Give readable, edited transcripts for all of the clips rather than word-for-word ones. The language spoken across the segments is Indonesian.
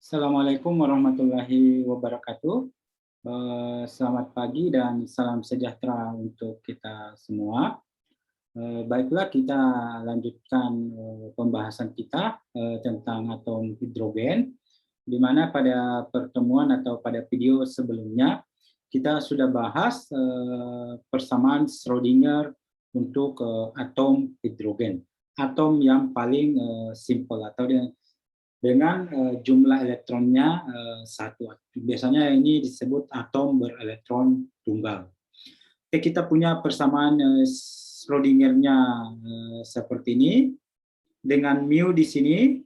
Assalamualaikum warahmatullahi wabarakatuh. Selamat pagi dan salam sejahtera untuk kita semua. Baiklah, kita lanjutkan pembahasan kita tentang atom hidrogen, di mana pada pertemuan atau pada video sebelumnya kita sudah bahas persamaan Schrödinger untuk atom hidrogen, atom yang paling simpel atau dengan jumlah elektronnya satu. Biasanya ini disebut atom berelektron tunggal. Oke, kita punya persamaan Schrödinger-nya seperti ini dengan mu di sini.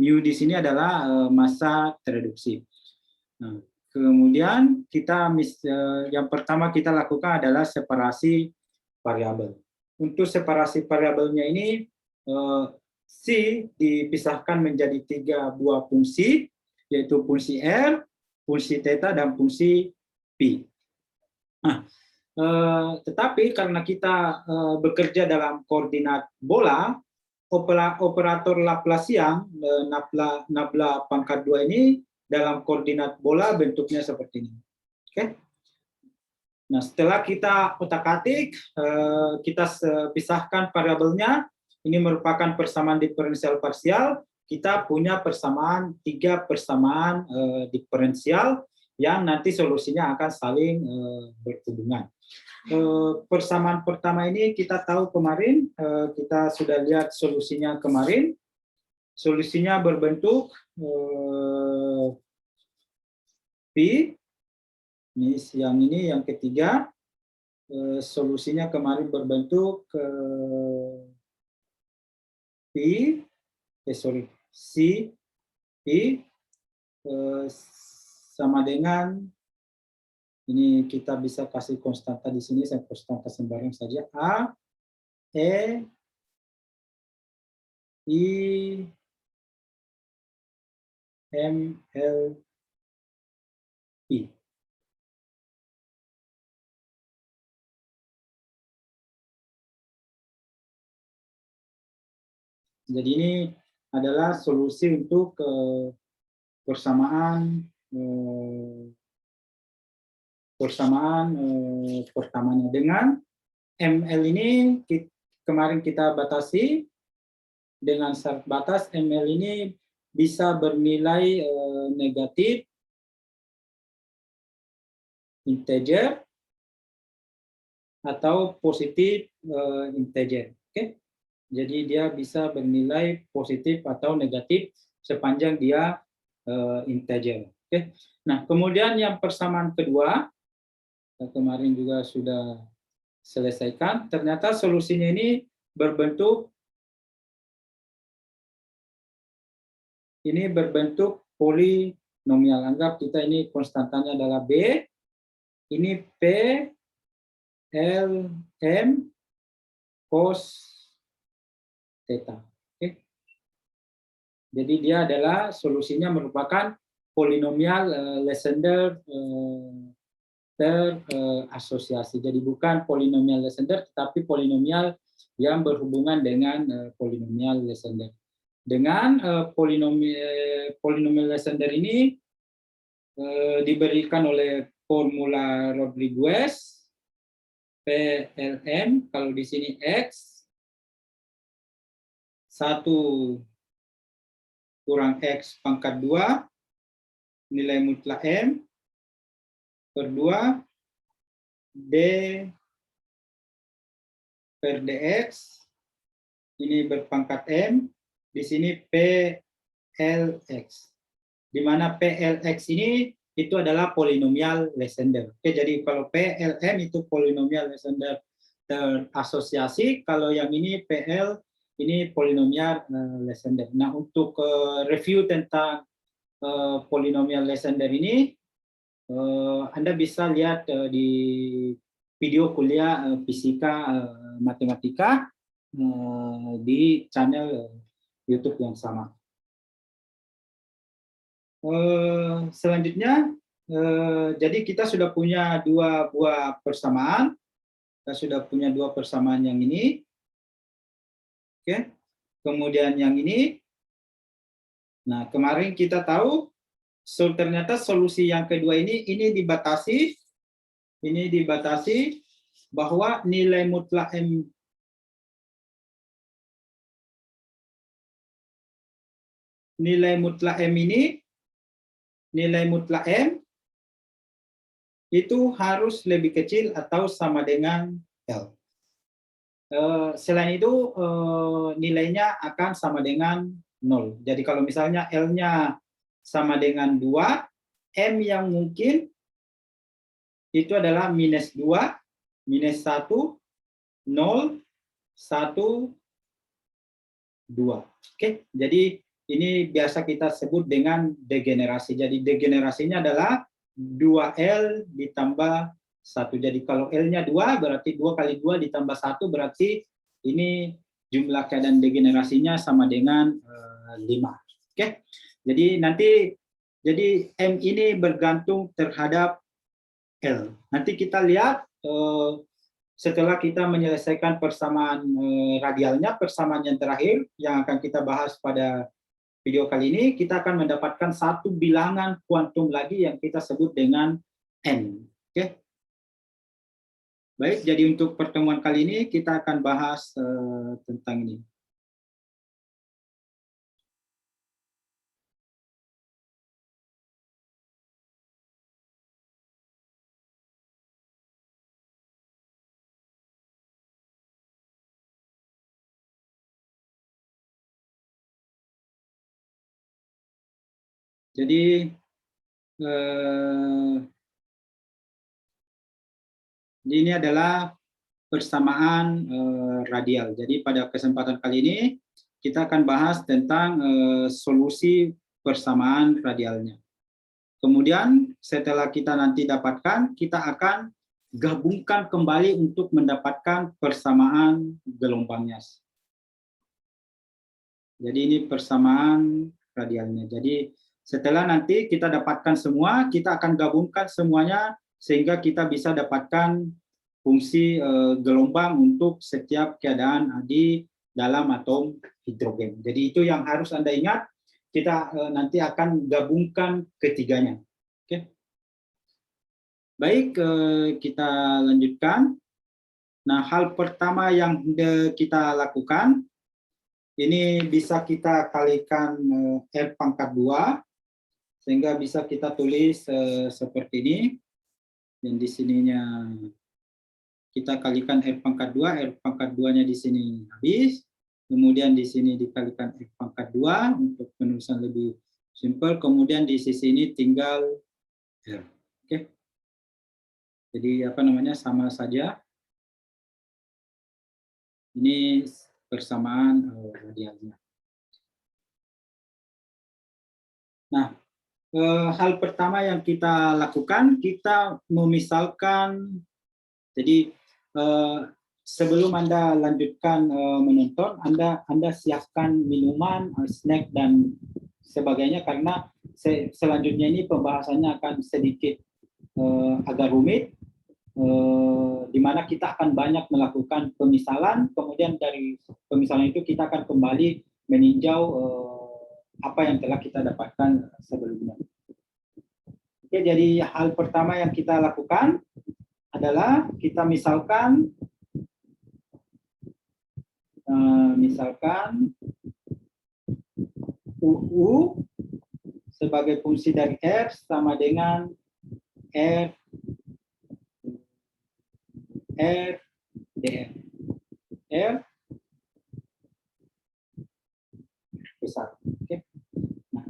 Mu di sini adalah massa tereduksi. Nah, kemudian yang pertama kita lakukan adalah separasi variabel. Untuk separasi variabelnya ini C dipisahkan menjadi 3 buah fungsi, yaitu fungsi R, fungsi theta, dan fungsi P. Nah, tetapi karena kita bekerja dalam koordinat bola, operator Laplacian, nabla pangkat 2 ini dalam koordinat bola bentuknya seperti ini. Oke. Nah, setelah kita otak-atik, kita pisahkan variabelnya. Ini merupakan persamaan diferensial parsial. Kita punya persamaan 3 persamaan diferensial yang nanti solusinya akan saling berhubungan. Persamaan pertama ini kita tahu kemarin, kita sudah lihat solusinya kemarin. Solusinya berbentuk P. Ini yang ketiga. Solusinya kemarin berbentuk C, P, sama dengan, ini kita bisa kasih konstanta di sini, saya konstanta sembarang saja, A, E, I, M, L, I. Jadi ini adalah solusi untuk persamaan pertamanya. Dengan ML ini kemarin kita batasi dengan syarat batas. ML ini bisa bernilai negatif integer atau positif integer. Oke. Jadi dia bisa bernilai positif atau negatif sepanjang dia integer. Oke. Nah, kemudian yang persamaan kedua, kemarin juga sudah selesaikan. Ternyata solusinya ini berbentuk polinomial. Anggap kita ini konstantanya adalah B. Ini P, L, M, cos theta. Oke. Jadi dia adalah solusinya merupakan polinomial Lessener terasosiasi. Jadi bukan polinomial Lessener, tetapi polinomial yang berhubungan dengan polinomial Lessener. Dengan polinomial Lessener ini diberikan oleh formula Rodriguez, PLM, kalau di sini X, 1 kurang X pangkat 2, nilai mutlak M, per 2, D per DX, ini berpangkat M, di sini PLX. Di mana PLX ini itu adalah polinomial Lessener. Oke, jadi kalau PLM itu polinomial Lessener terasosiasi, kalau yang ini PL ini polinomial Lessener. Nah, untuk review tentang polinomial Lessener ini, Anda bisa lihat di video kuliah fisika matematika di channel YouTube yang sama. Selanjutnya, jadi kita sudah punya 2 buah persamaan. Kita sudah punya 2 persamaan yang ini. Oke. Kemudian yang ini. Nah, kemarin kita tahu So, ternyata solusi yang kedua ini dibatasi bahwa nilai mutlak M itu harus lebih kecil atau sama dengan L. Selain itu nilainya akan sama dengan 0. Jadi kalau misalnya L-nya sama dengan 2, M yang mungkin itu adalah minus 2, minus 1, 0, 1, 2. Oke, jadi ini biasa kita sebut dengan degenerasi. Jadi degenerasinya adalah 2L ditambah 1. Jadi kalau L-nya 2, berarti 2 kali 2 ditambah 1, berarti ini jumlah keadaan degenerasinya sama dengan 5. Oke, jadi M ini bergantung terhadap L. Nanti kita lihat setelah kita menyelesaikan persamaan radialnya, persamaan yang terakhir yang akan kita bahas pada video kali ini, kita akan mendapatkan satu bilangan kuantum lagi yang kita sebut dengan N. Oke. Baik, jadi untuk pertemuan kali ini kita akan bahas tentang ini. Jadi ini adalah persamaan radial. Jadi pada kesempatan kali ini kita akan bahas tentang solusi persamaan radialnya. Kemudian setelah kita nanti dapatkan, kita akan gabungkan kembali untuk mendapatkan persamaan gelombangnya. Jadi ini persamaan radialnya. Jadi setelah nanti kita dapatkan semua, kita akan gabungkan semuanya sehingga kita bisa dapatkan fungsi gelombang untuk setiap keadaan di dalam atom hidrogen. Jadi itu yang harus Anda ingat, kita nanti akan gabungkan ketiganya. Oke. Baik, kita lanjutkan. Nah, hal pertama yang kita lakukan, ini bisa kita kalikan R pangkat 2, sehingga bisa kita tulis seperti ini. Dan di sininya kita kalikan R pangkat 2, R pangkat 2-nya di sini habis. Kemudian di sini dikalikan R pangkat 2 untuk penulisan lebih simpel. Kemudian di sisi ini tinggal R. Oke. Jadi apa namanya, sama saja. Ini persamaan radialnya. Nah, hal pertama yang kita lakukan, kita memisalkan, jadi sebelum Anda lanjutkan menonton, Anda siapkan minuman, snack, dan sebagainya, karena selanjutnya ini pembahasannya akan sedikit agak rumit, di mana kita akan banyak melakukan pemisalan, kemudian dari pemisalan itu kita akan kembali meninjau apa yang telah kita dapatkan sebelumnya. Oke, jadi hal pertama yang kita lakukan adalah kita misalkan UU sebagai fungsi dari R sama dengan R dr. R besar. Oke. Nah,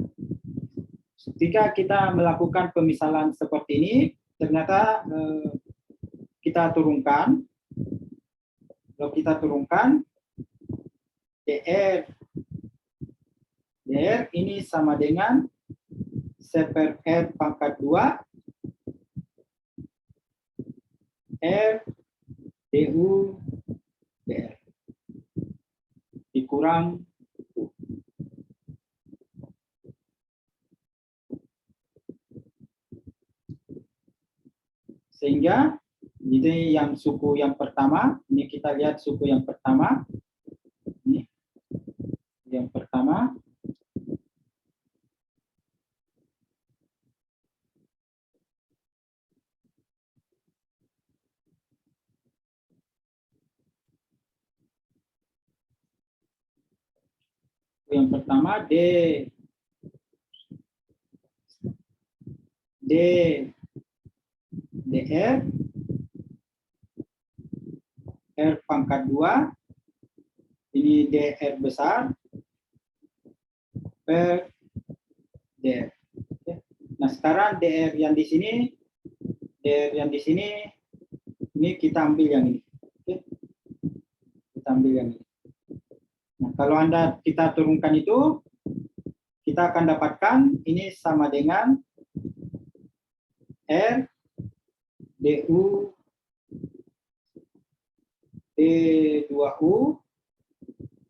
ketika kita melakukan pemisalan seperti ini, ternyata kita turunkan. Kalau kita turunkan, dr ini sama dengan seper R pangkat 2 R du dr dikurang U. Sehingga ini yang suku yang pertama, ini kita lihat suku yang pertama, ini yang pertama, Yang pertama dr r pangkat 2, ini dr besar per dr. Nah, sekarang dr yang di sini ini kita ambil yang ini. Kita ambil yang ini. Nah, kalau kita turunkan itu, kita akan dapatkan ini sama dengan R du D2U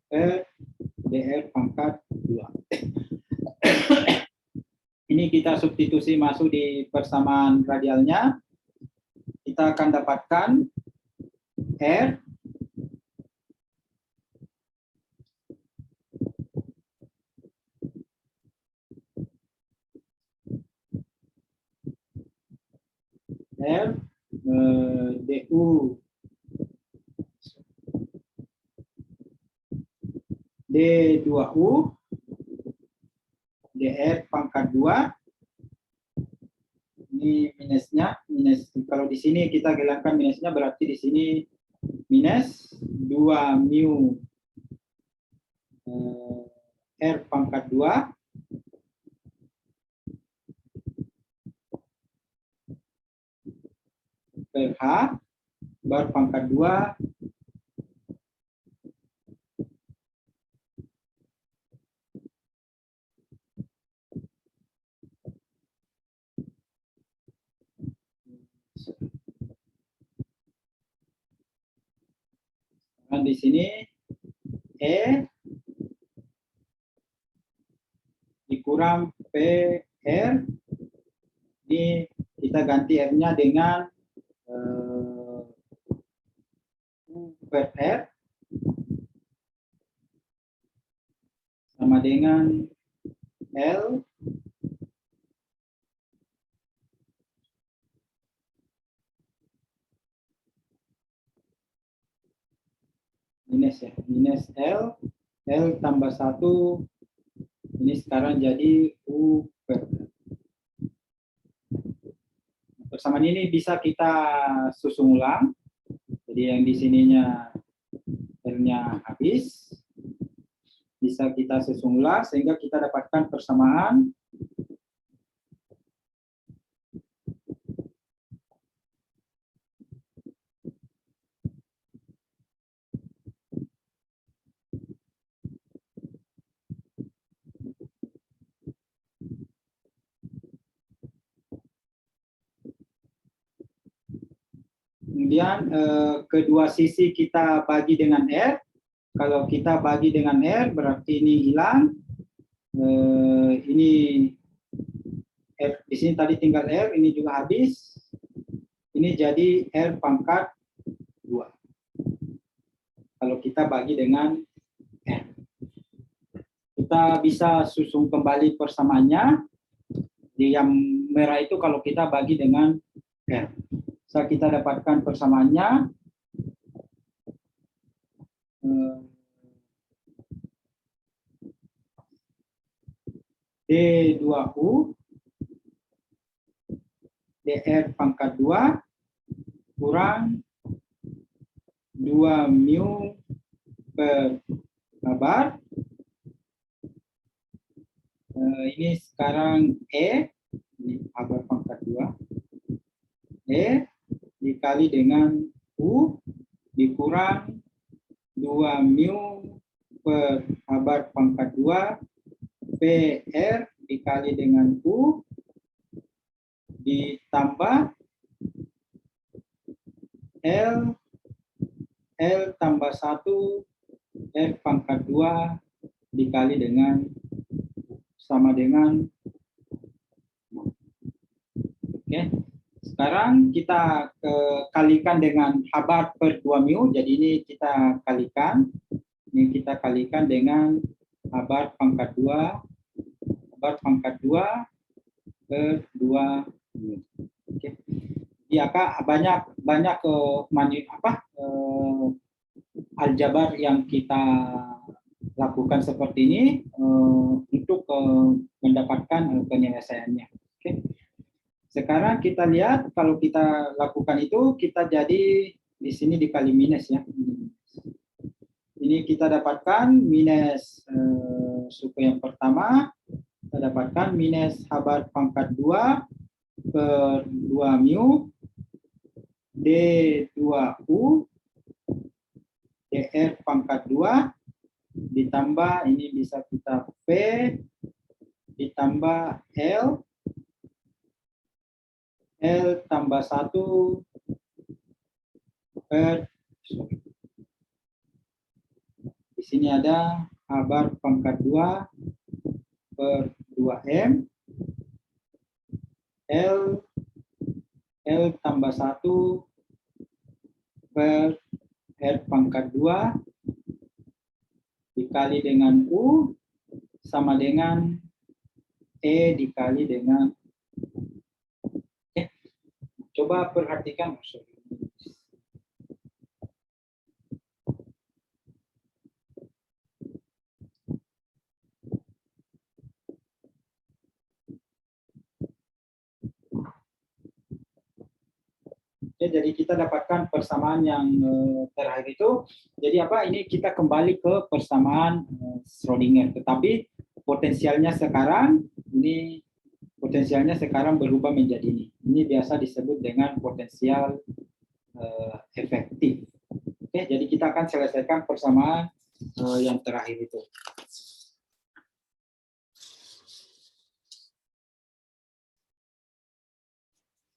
per dr pangkat 2. Ini kita substitusi masuk di persamaan radialnya. Kita akan dapatkan R du D2U dr pangkat 2. Ini minus kalau di sini kita hilangkan minusnya, berarti di sini minus 2 mu r pangkat 2 per h bar pangkat 2 dan di sini dikurang PR, ini kita ganti R-nya dengan U per R sama dengan L minus L tambah 1, ini sekarang jadi U per R. Persamaan ini bisa kita susun ulang. Jadi yang di sininya R-nya habis, bisa kita susun ulang sehingga kita dapatkan persamaan kemudian kedua sisi kita bagi dengan R. Kalau kita bagi dengan R berarti ini hilang. Ini R di sini tadi tinggal R, ini juga habis. Ini jadi R pangkat 2. Kalau kita bagi dengan R. Kita bisa susun kembali persamaannya. Di yang merah itu kalau kita bagi dengan R. Bisa kita dapatkan persamaannya D2U dr pangkat 2 kurang 2 mu per kabar. Ini sekarang ini kabar pangkat 2 dikali dengan U dikurang 2 mu per kabar pangkat 2 PR dikali dengan U ditambah L tambah 1 R pangkat 2 dikali dengan sama dengan oke. Sekarang kita kalikan dengan H bar per 2 mu, jadi ini kita kalikan. Ini kita kalikan dengan H bar pangkat 2 per 2 mu. Oke. Ya Kak, banyak aljabar yang kita lakukan seperti ini untuk mendapatkan penyelesaiannya. Oke. Sekarang kita lihat kalau kita lakukan itu, kita jadi di sini dikali minus ya. Ini kita dapatkan minus suku yang pertama, kita dapatkan minus H bar pangkat 2 per 2 mu D2U DR pangkat 2 ditambah ini bisa kita P ditambah L tambah 1 per di sini ada H bar pangkat 2 per 2M L tambah 1 per R pangkat 2 dikali dengan U sama dengan E dikali dengan coba perhatikan. Jadi kita dapatkan persamaan yang terakhir itu. Jadi apa? Ini kita kembali ke persamaan Schrödinger. Tetapi potensialnya sekarang berubah menjadi ini. Ini biasa disebut dengan potensial efektif. Oke, jadi kita akan selesaikan persamaan yang terakhir itu.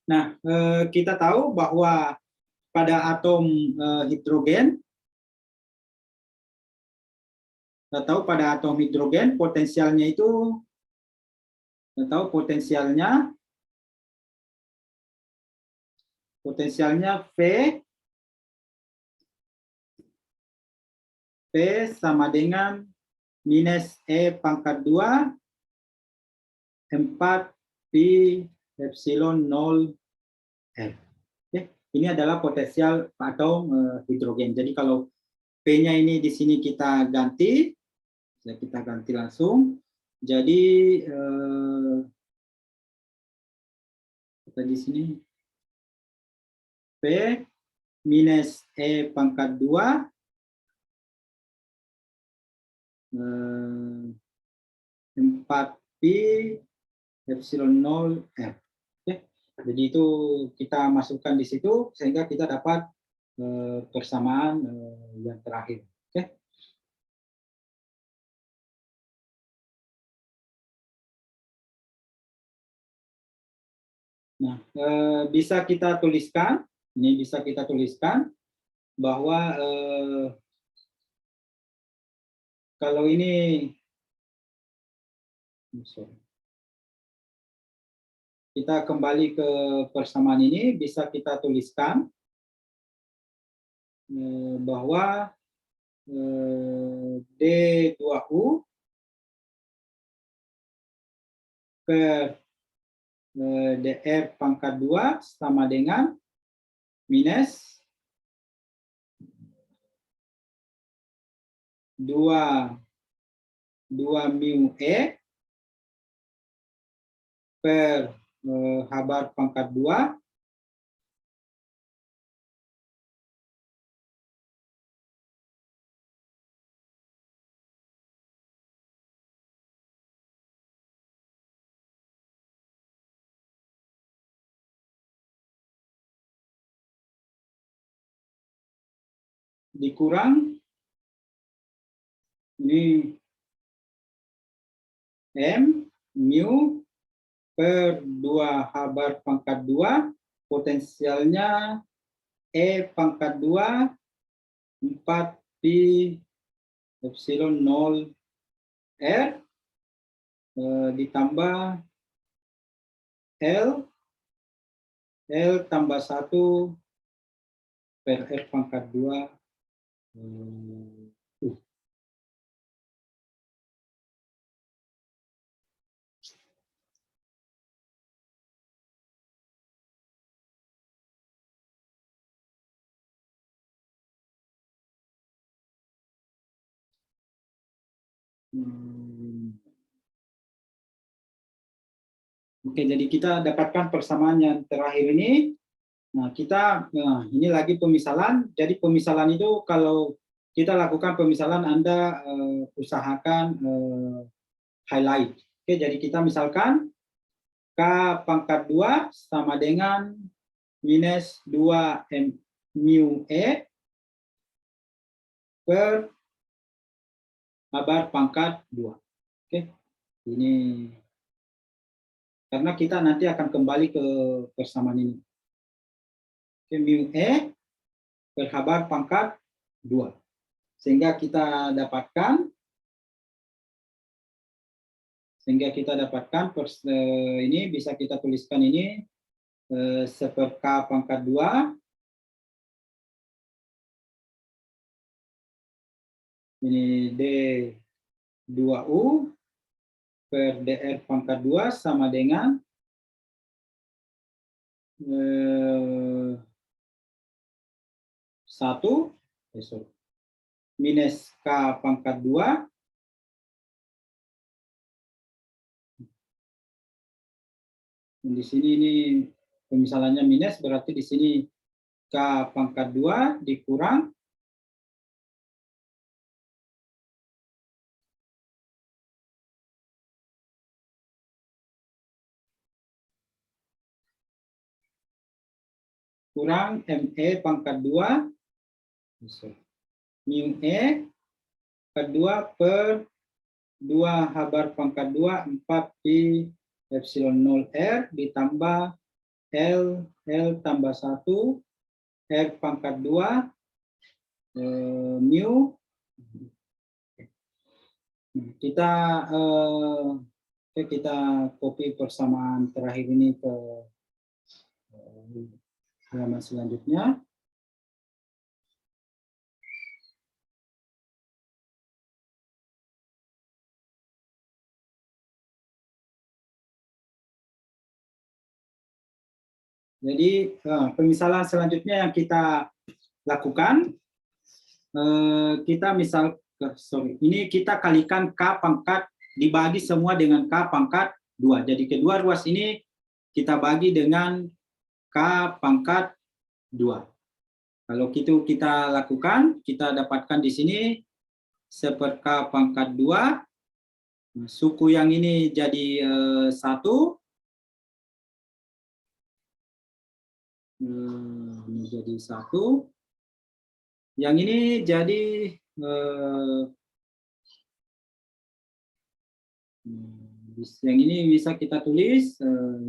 Nah, kita tahu bahwa pada atom hidrogen, potensialnya itu, potensialnya V sama dengan minus E pangkat 2 4 pi epsilon 0 R. Oke, ini adalah potensial atom hidrogen. Jadi kalau P-nya ini di sini kita ganti langsung. Jadi kita di sini P minus E pangkat 2 4 pi epsilon 0 R. Oke. Jadi itu kita masukkan di situ sehingga kita dapat persamaan yang terakhir. Oke. Nah, bisa kita tuliskan, bahwa kalau ini kita kembali ke persamaan ini, bisa kita tuliskan bahwa D2U per DR pangkat 2 sama dengan minus 2 mu E per H bar pangkat 2 dikurang ini M mu per 2 H bar pangkat 2 potensialnya E pangkat 2 4 pi epsilon 0 R ditambah L tambah 1 per R pangkat 2 Oke, jadi kita dapatkan persamaan yang terakhir ini. Nah, ini lagi pemisalan. Jadi pemisalan itu kalau kita lakukan pemisalan, Anda usahakan highlight. Oke, jadi kita misalkan K pangkat 2 sama dengan minus 2 mu E per habar pangkat 2. Oke, ini karena kita nanti akan kembali ke persamaan ini. Oke, mu E per habar pangkat 2. Sehingga kita dapatkan ini bisa kita tuliskan ini seper K pangkat 2 ini D2U per DR pangkat 2 sama dengan minus K pangkat 2 di sini ini pemisalannya minus, berarti di sini K pangkat 2 dikurang ME pangkat 2 mu E kedua per 2 habar pangkat 2 4 pi epsilon 0 R ditambah L tambah 1 R pangkat 2 mu. Kita copy persamaan terakhir ini ke halaman selanjutnya. Jadi pemisalan selanjutnya yang kita lakukan, ini kita kalikan K pangkat dibagi semua dengan K pangkat 2. Jadi kedua ruas ini kita bagi dengan K pangkat 2. Kalau itu kita lakukan, kita dapatkan di sini seper K pangkat 2, suku yang ini jadi 1, ini jadi 1, yang ini jadi yang ini bisa kita tulis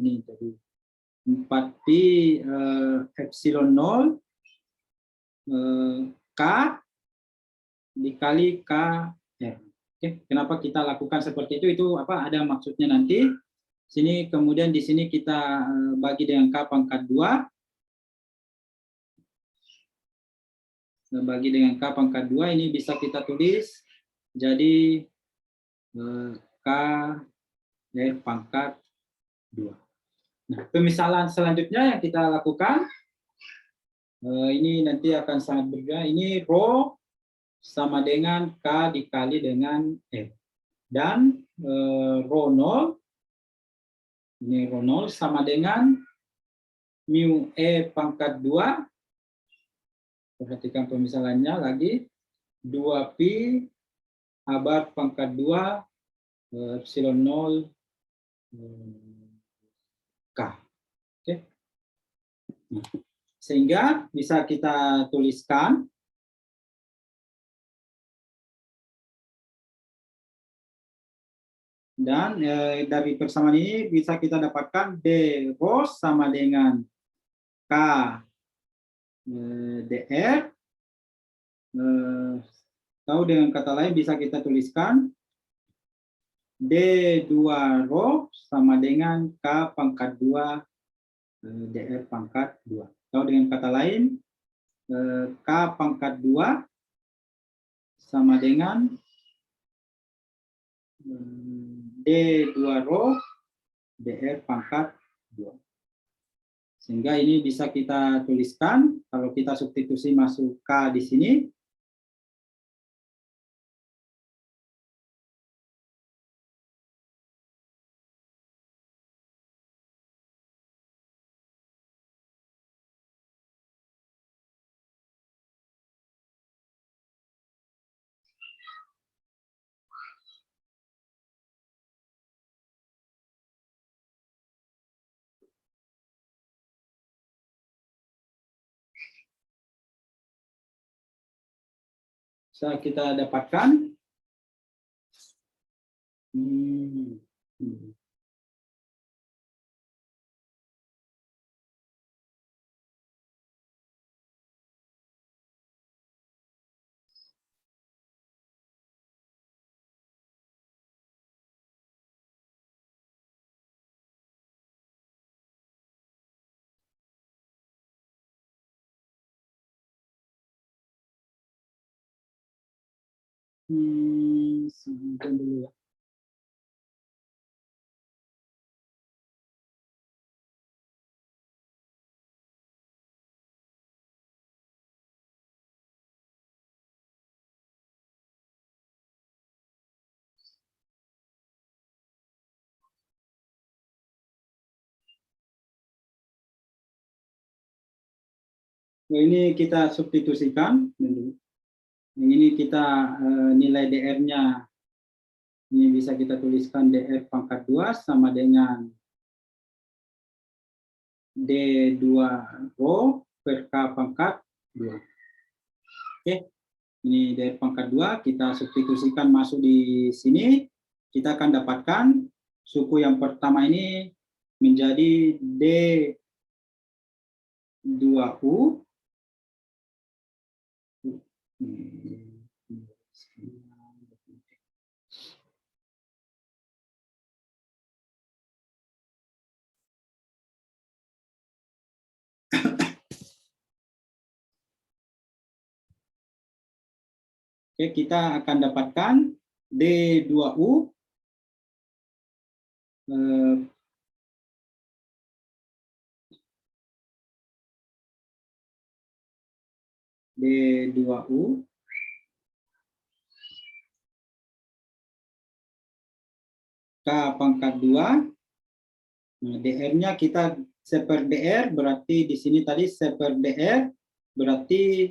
ini jadi 4 pi epsilon 0 K dikali K R. Oke, kenapa kita lakukan seperti itu? Itu apa? Ada maksudnya nanti. Sini kemudian di sini kita bagi dengan K pangkat 2. Bagi dengan K pangkat 2 ini bisa kita tulis jadi K R pangkat 2. Nah, pemisalan selanjutnya yang kita lakukan ini nanti akan sangat berbeda. Ini rho sama dengan K dikali dengan R. Dan rho 0, ini rho 0 sama dengan mu E pangkat 2. Perhatikan pemisalannya lagi. 2 pi habar pangkat 2 epsilon 0 K. Oke. Sehingga bisa kita tuliskan dan dari persamaan ini bisa kita dapatkan D rho sama dengan K DR. Atau dengan kata lain bisa kita tuliskan D2 rho sama dengan K pangkat 2 DR pangkat 2. Atau dengan kata lain K pangkat 2 sama dengan D2 rho DR pangkat 2. Sehingga ini bisa kita tuliskan, kalau kita substitusi masuk K di sini, bisa kita dapatkan. Sebentar dulu ya. Nah, ini kita substitusikan. Yang ini kita nilai DR-nya. Ini bisa kita tuliskan DR pangkat 2 sama dengan D2 rho per K pangkat 2. Oke, ini DR pangkat 2, kita substitusikan masuk di sini. Kita akan dapatkan suku yang pertama ini menjadi D2U. Oke, kita akan dapatkan D2U D2U K pangkat 2. Nah, DR-nya kita seper DR, berarti di sini tadi seper DR, berarti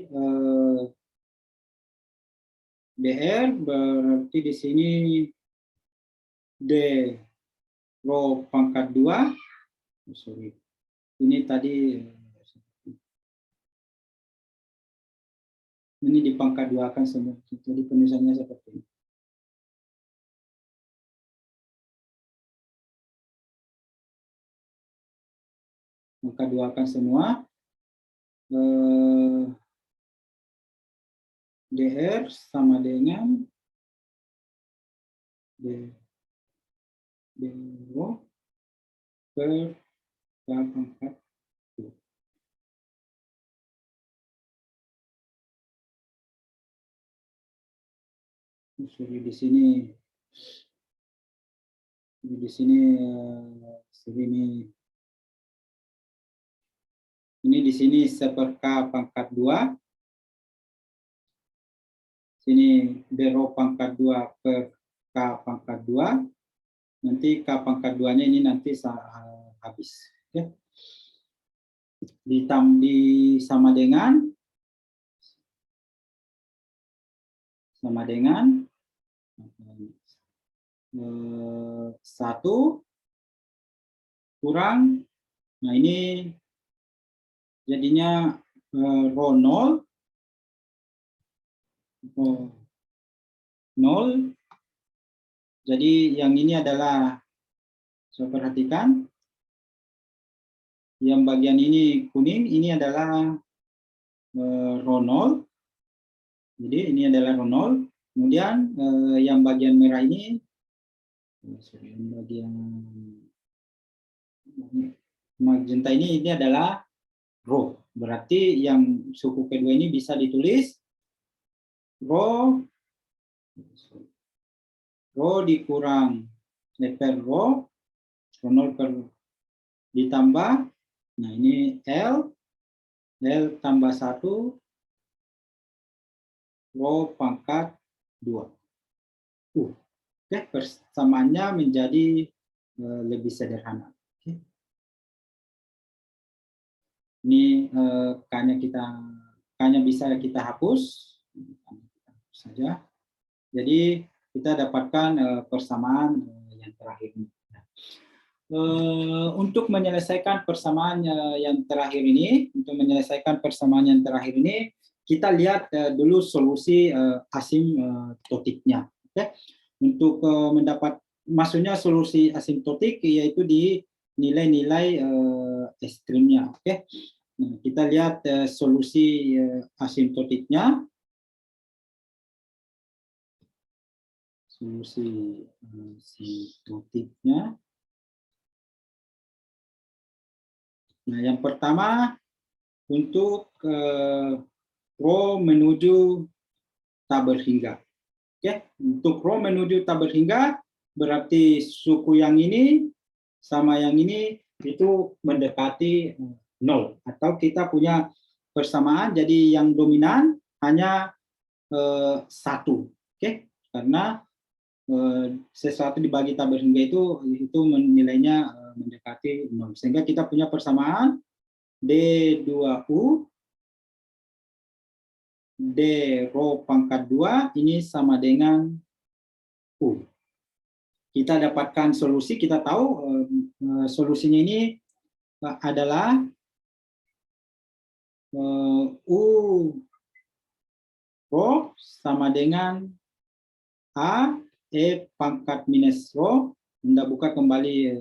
DR, berarti di sini D rho pangkat 2. Sorry, ini tadi ini di pangkat 2 kan semua, jadi penulisannya seperti ini. Maka duakan semua. DR sama dengan D rho per K pangkat 2. Sorry, di sini ini di sini seper K pangkat 2. Sini D rho pangkat 2 per K pangkat 2. Nanti K pangkat 2-nya ini nanti habis. Oke. Sama dengan 1 kurang, nah ini jadinya rho 0, jadi yang ini adalah, saya perhatikan, yang bagian ini kuning, ini adalah rho 0, jadi ini adalah rho 0, kemudian yang bagian merah ini, bagian magenta ini adalah rho. Berarti yang suku kedua ini bisa ditulis rho dikurang per rho 0 per ditambah, nah ini L tambah 1 rho pangkat 2. Oke, persamaannya menjadi lebih sederhana. Oke. Ini K-nya bisa kita hapus saja. Jadi kita dapatkan persamaan yang terakhir ini. Untuk menyelesaikan persamaan yang terakhir ini, kita lihat dulu solusi asimtotiknya. Oke. Untuk mendapat, maksudnya solusi asimtotik yaitu di nilai-nilai ekstrimnya. Oke. Nah, kita lihat solusi asimtotiknya. Solusi asimtotiknya. Nah, yang pertama untuk rho menuju tak berhingga. Oke, untuk rho menuju tak berhingga berarti suku yang ini sama yang ini itu mendekati 0, atau kita punya persamaan, jadi yang dominan hanya 1. Oke, karena sesuatu dibagi tak berhingga itu nilainya mendekati 0, sehingga kita punya persamaan D2U D rho pangkat 2 ini sama dengan U. Kita dapatkan solusi, kita tahu solusinya ini adalah U rho sama dengan A E pangkat minus rho. Anda buka kembali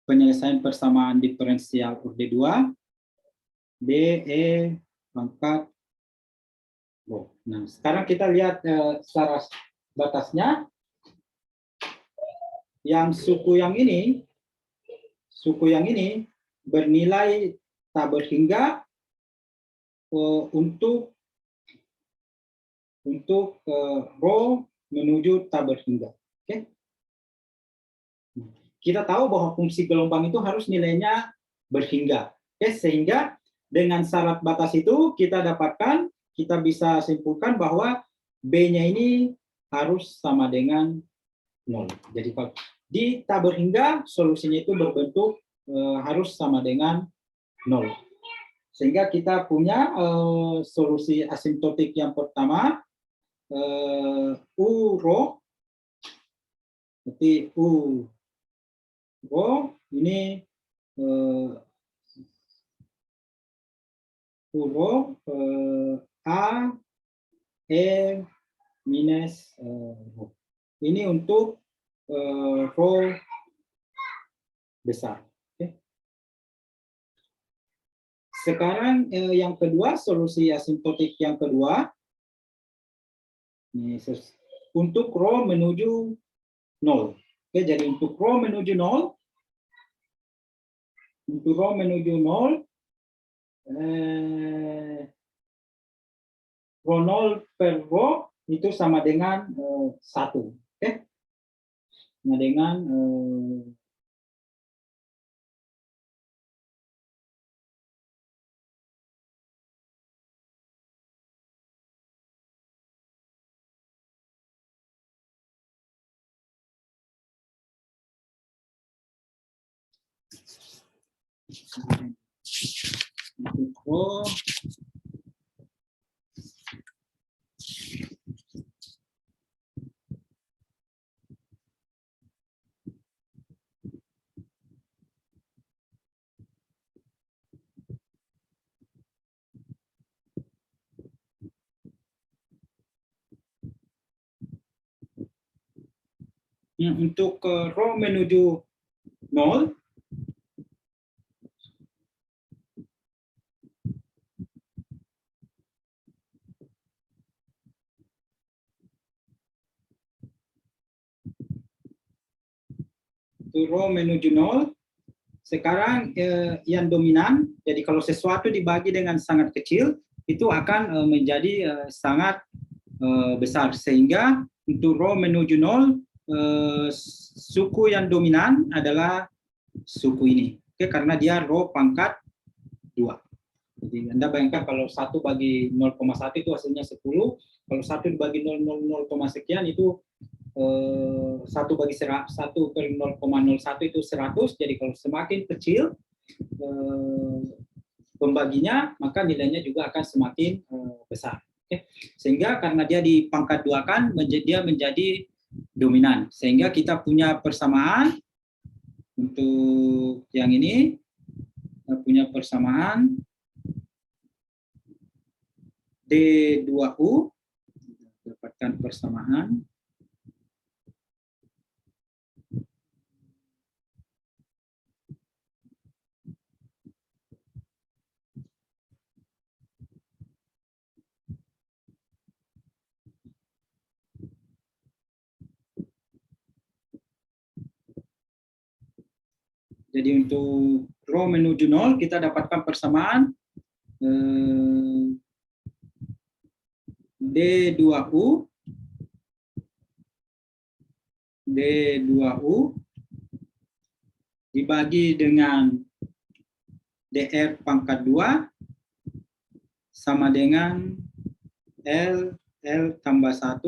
penyelesaian persamaan diferensial orde 2 D E pangkat rho. Nah, sekarang kita lihat secara batasnya. Yang suku yang ini bernilai tak berhingga untuk rho menuju tak berhingga. Oke. Kita tahu bahwa fungsi gelombang itu harus nilainya berhingga. Oke, sehingga dengan syarat batas itu kita bisa simpulkan bahwa B-nya ini harus sama dengan 0. Jadi kalau di tak berhingga solusinya itu berbentuk harus sama dengan 0. Sehingga kita punya solusi asimptotik yang pertama U rho, berarti U rho ini U rho A E minus rho. Ini untuk rho besar. Okay. Sekarang yang kedua, solusi asimptotik yang kedua, ini untuk rho menuju 0. Oke, jadi untuk rho menuju 0, rho 0 per rho itu sama dengan 1. Oke. Sama dengan rho untuk rho menuju 0 rho menuju 0, sekarang yang dominan, jadi kalau sesuatu dibagi dengan sangat kecil itu akan menjadi sangat besar, sehingga untuk rho menuju 0 suku yang dominan adalah suku ini. Oke, karena dia rho pangkat 2. Jadi Anda bayangkan kalau 1 bagi 0,1 itu hasilnya 10, kalau 1 dibagi 0,0 sekian itu 1 bagi 1 per 0,01 itu 100. Jadi kalau semakin kecil pembaginya, maka nilainya juga akan semakin besar. Oke. Sehingga karena dia di pangkat 2 kan, dia menjadi dominan. Sehingga kita punya persamaan untuk yang ini, kita punya persamaan D2U, dapatkan persamaan. Jadi untuk rho menuju 0 kita dapatkan persamaan D2U dibagi dengan DR pangkat 2 sama dengan L tambah 1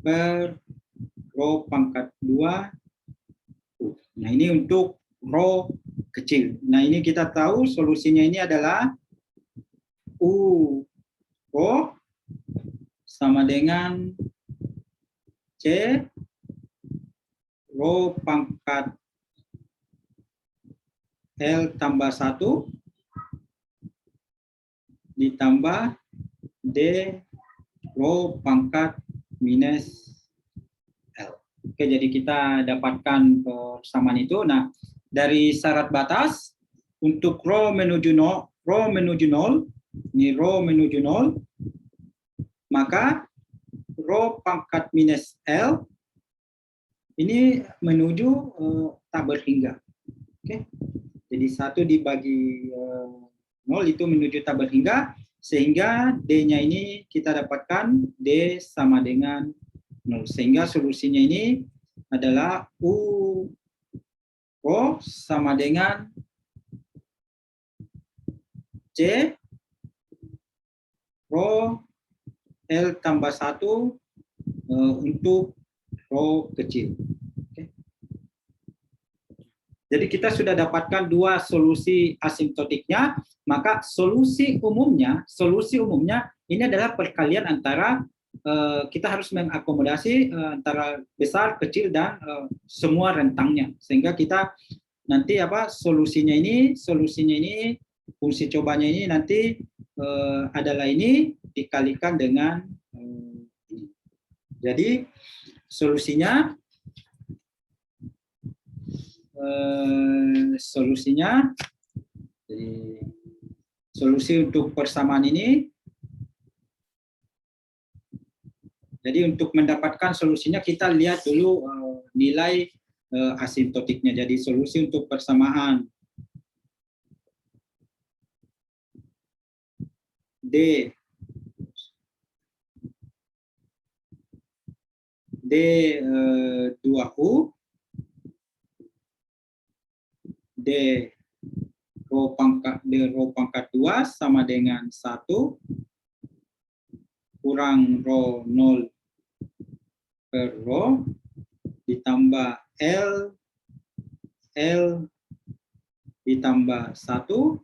per rho pangkat 2. Nah, ini untuk rho kecil. Nah, ini kita tahu solusinya ini adalah U rho sama dengan C rho pangkat L tambah 1 ditambah D rho pangkat minus L. Oke, jadi kita dapatkan persamaan itu. Nah, dari syarat batas untuk rho menuju 0, ini rho menuju 0, maka rho pangkat minus L ini menuju tak berhingga. Oke. Jadi 1 dibagi 0 itu menuju tak berhingga, sehingga D-nya ini kita dapatkan D sama dengan 0. Sehingga solusinya ini adalah U rho sama dengan C rho L tambah 1 untuk rho kecil. Oke. Jadi kita sudah dapatkan dua solusi asimptotiknya, maka solusi umumnya ini adalah perkalian antara kita harus mengakomodasi antara besar, kecil, dan semua rentangnya, sehingga kita nanti solusinya ini fungsi cobanya ini nanti adalah ini dikalikan dengan ini. Jadi solusinya jadi solusi untuk persamaan ini, jadi untuk mendapatkan solusinya kita lihat dulu nilai asimptotiknya. Jadi solusi untuk persamaan D2U D rho pangkat 2 sama dengan 1 kurang rho 0 per rho ditambah L ditambah 1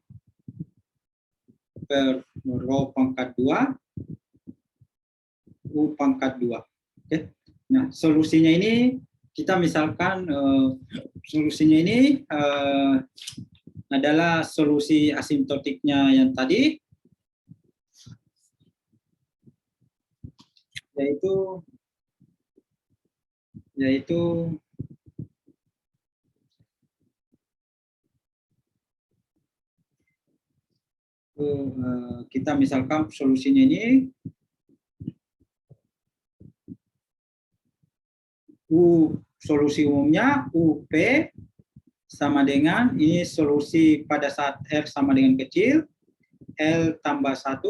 per rho pangkat 2 U pangkat 2. Oke. Nah, solusinya ini kita misalkan solusinya ini adalah solusi asimptotiknya yang tadi, yaitu kita misalkan solusinya ini solusi umumnya UP sama dengan ini solusi pada saat R sama dengan kecil, L tambah 1,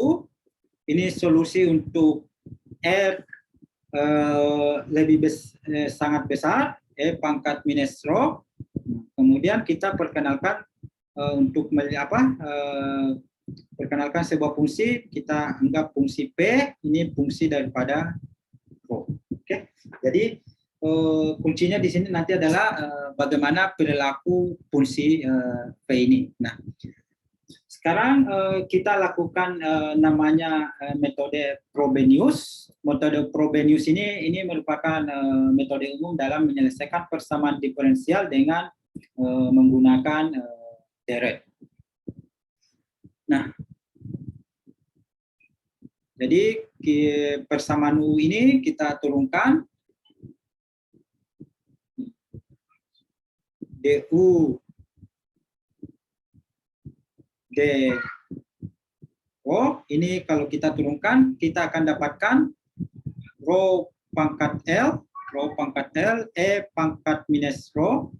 ini solusi untuk R sangat besar, pangkat minus rho. Kemudian kita perkenalkan untuk perkenalkan sebuah fungsi, kita anggap fungsi P ini fungsi daripada rho. Oke. Jadi kuncinya di sini nanti adalah bagaimana perilaku fungsi P ini. Nah, sekarang kita lakukan namanya metode Frobenius. Metode Frobenius ini merupakan metode umum dalam menyelesaikan persamaan diferensial dengan menggunakan deret. Nah, Jadi persamaan U ini kita turunkan. DU D ini kalau kita turunkan, kita akan dapatkan rho pangkat L, E pangkat minus rho.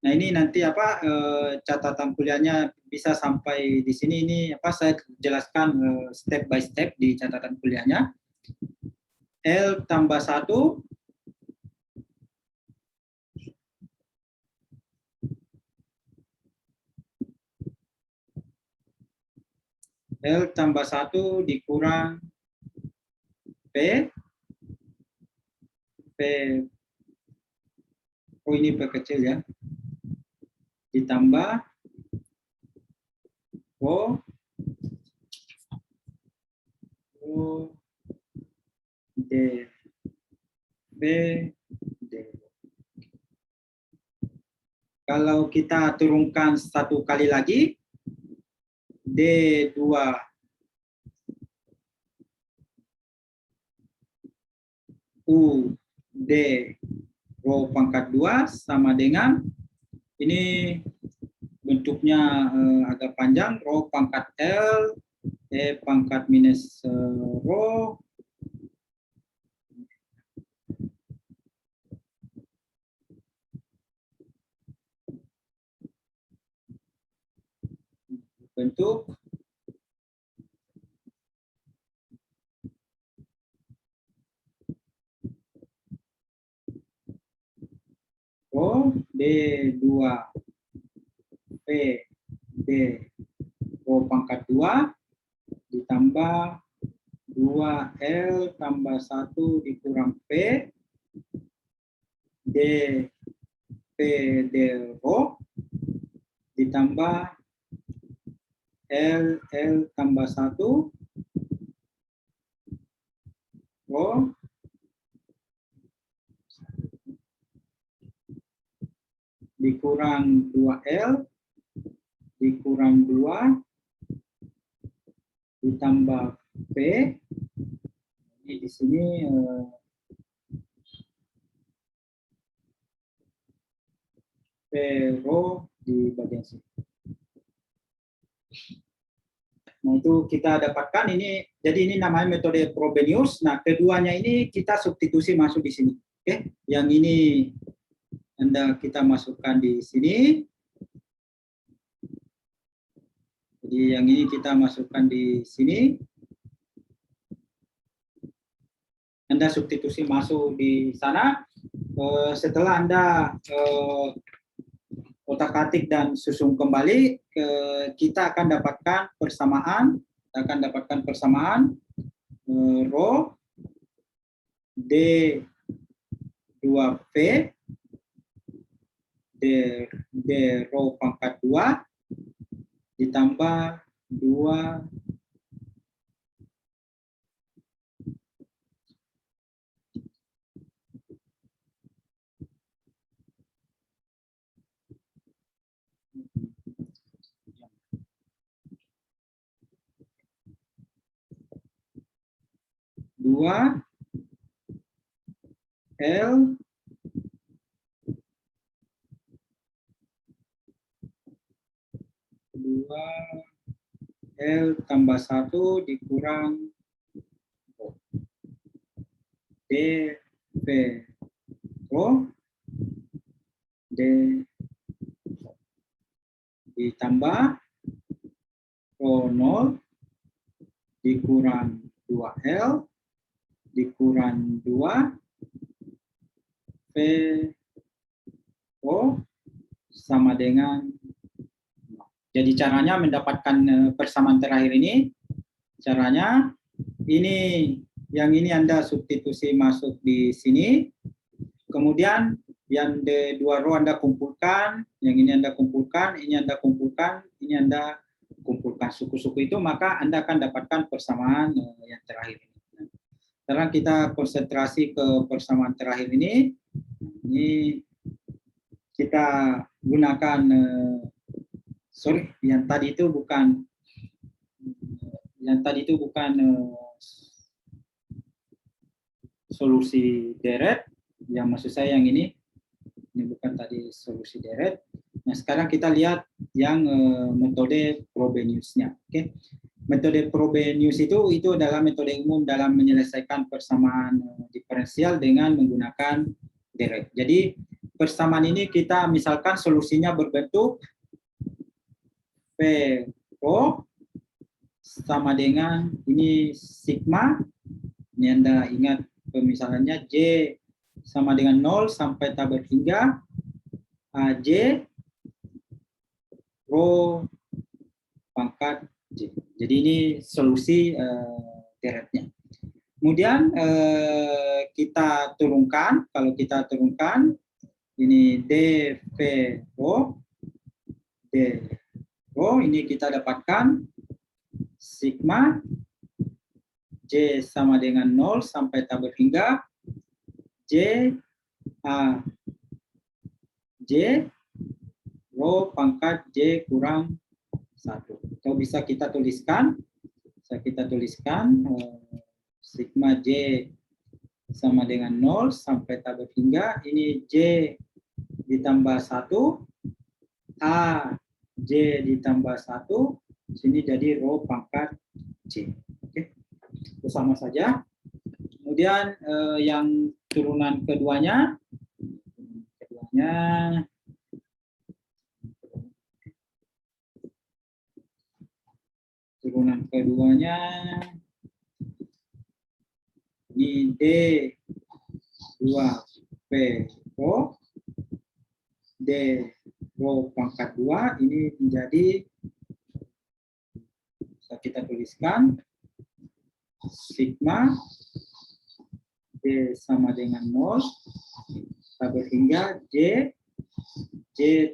Nah ini nanti apa catatan kuliahnya bisa sampai di sini, ini apa saya jelaskan step by step di catatan kuliahnya. L tambah 1 L tambah 1 dikurang P ini P kecil ya, ditambah O D B D. Kalau kita turunkan satu kali lagi, D2 U D rho pangkat 2 sama dengan ini bentuknya agak panjang, rho pangkat L E pangkat minus rho bentuk rho D2 P D rho pangkat 2 ditambah 2L tambah 1 dikurang P D P D rho ditambah L tambah 1 rho dikurang 2L dikurang 2 ditambah P. Ini di sini P rho di bagian sini. Nah, itu kita dapatkan ini, jadi ini namanya metode Frobenius. Nah, keduanya ini kita substitusi masuk di sini. Oke, yang ini kita masukkan di sini. Jadi yang ini kita masukkan di sini. Anda substitusi masuk di sana. Setelah Anda otak-atik dan susun kembali, kita akan dapatkan persamaan. Rho D2P D rho pangkat 2 ditambah 2 L L tambah 1 dikurang D P rho D ditambah rho 0 dikurang 2L dikurang 2 P rho sama dengan. Jadi caranya mendapatkan persamaan terakhir ini, caranya ini, yang ini Anda substitusi masuk di sini, kemudian yang dua row Anda kumpulkan, yang ini Anda kumpulkan, ini Anda kumpulkan, ini Anda kumpulkan suku-suku itu, maka Anda akan dapatkan persamaan yang terakhir ini. Sekarang kita konsentrasi ke persamaan terakhir ini. Ini kita gunakan sorry, yang tadi itu bukan yang tadi itu bukan solusi deret, yang maksud saya yang ini bukan tadi solusi deret. Nah, sekarang kita lihat yang metode Frobenius-nya. Oke. Metode Frobenius itu adalah metode umum dalam menyelesaikan persamaan diferensial dengan menggunakan deret. Jadi persamaan ini kita misalkan solusinya berbentuk P rho sama dengan ini sigma. Ini Anda ingat pemisalannya, J sama dengan 0 sampai tabel hingga AJ rho pangkat J. Jadi ini solusi deretnya. Kemudian kita turunkan, kalau kita turunkan ini dV rho, D rho, ini kita dapatkan sigma J sama dengan 0 sampai tabel hingga J A J rho pangkat J kurang 1. Atau bisa kita tuliskan, sigma J sama dengan 0 sampai tabel hingga ini J ditambah 1, A J ditambah 1, sini jadi rho pangkat J. Oke, itu sama saja. Kemudian yang turunan keduanya ini D2P rho, D rho pangkat 2, ini menjadi, bisa kita tuliskan, sigma D sama dengan 0, tabel hingga J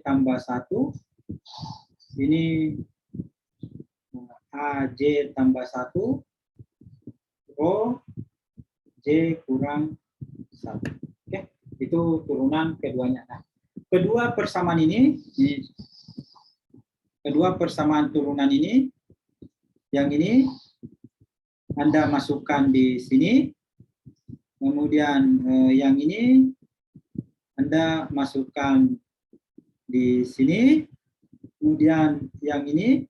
tambah 1, ini AJ tambah 1, rho J kurang 1. Oke, itu turunan keduanya. Nah, kedua persamaan turunan ini, yang ini Anda masukkan di sini, kemudian yang ini Anda masukkan di sini, kemudian yang ini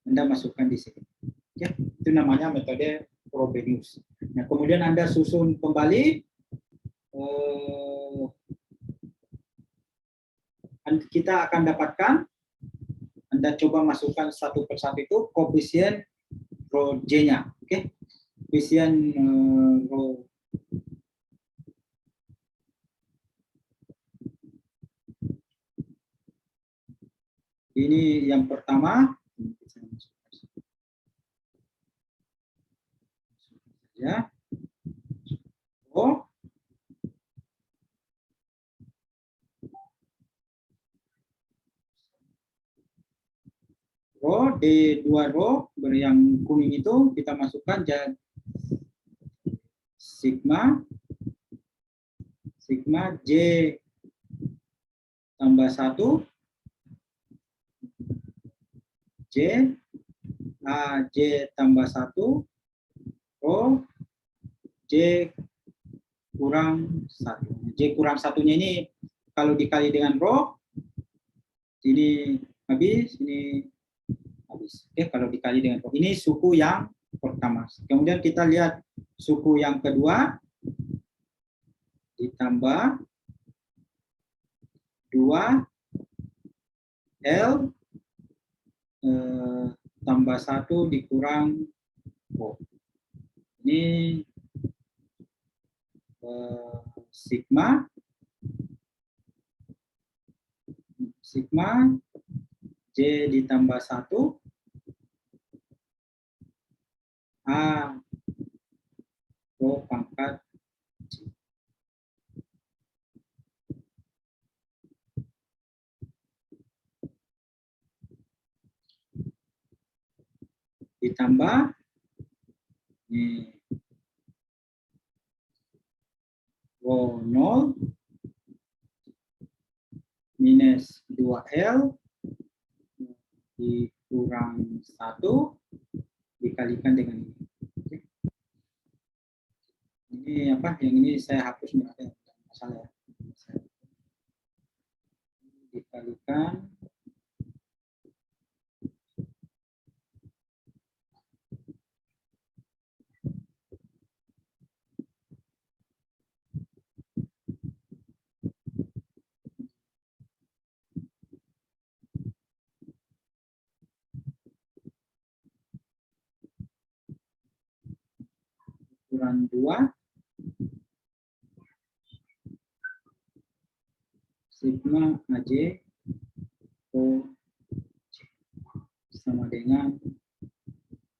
Anda masukkan di sini. Oke, itu namanya metode Frobenius. Nah, kemudian Anda susun kembali, kita akan dapatkan, Anda coba masukkan satu persatu itu koefisien rho J-nya. Oke, koefisien rho ini yang pertama, ya, rho D2 rho yang kuning itu kita masukkan jadi sigma J tambah 1, J A J tambah 1, rho J kurang 1. J kurang satunya ini kalau dikali dengan rho, ini habis, ini habis. Oke, kalau dikali dengan rho. Ini suku yang pertama. Kemudian kita lihat suku yang kedua, ditambah 2 L tambah 1 dikurang rho. Ini sigma J ditambah 1 A rho pangkat J. Ditambah ini rho 0 minus 2L dikurang 1 dikalikan dengan ini. Oke. Ini apa? Yang ini saya hapus, nggak ada masalah ya. Dikalikan kurang 2 sigma AJ O sama dengan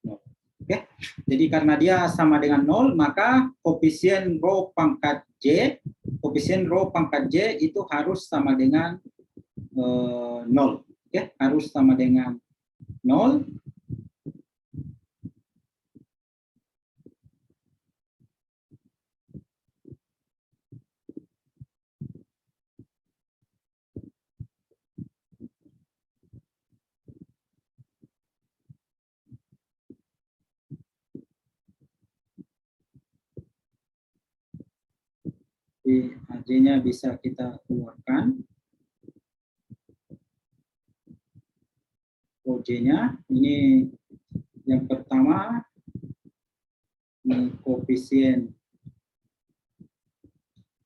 0. Oke. Jadi karena dia sama dengan 0, maka koefisien rho pangkat J itu harus sama dengan 0. Oke, harus sama dengan 0. AJ-nya bisa kita keluarkan. OJ-nya ini yang pertama, ini koefisien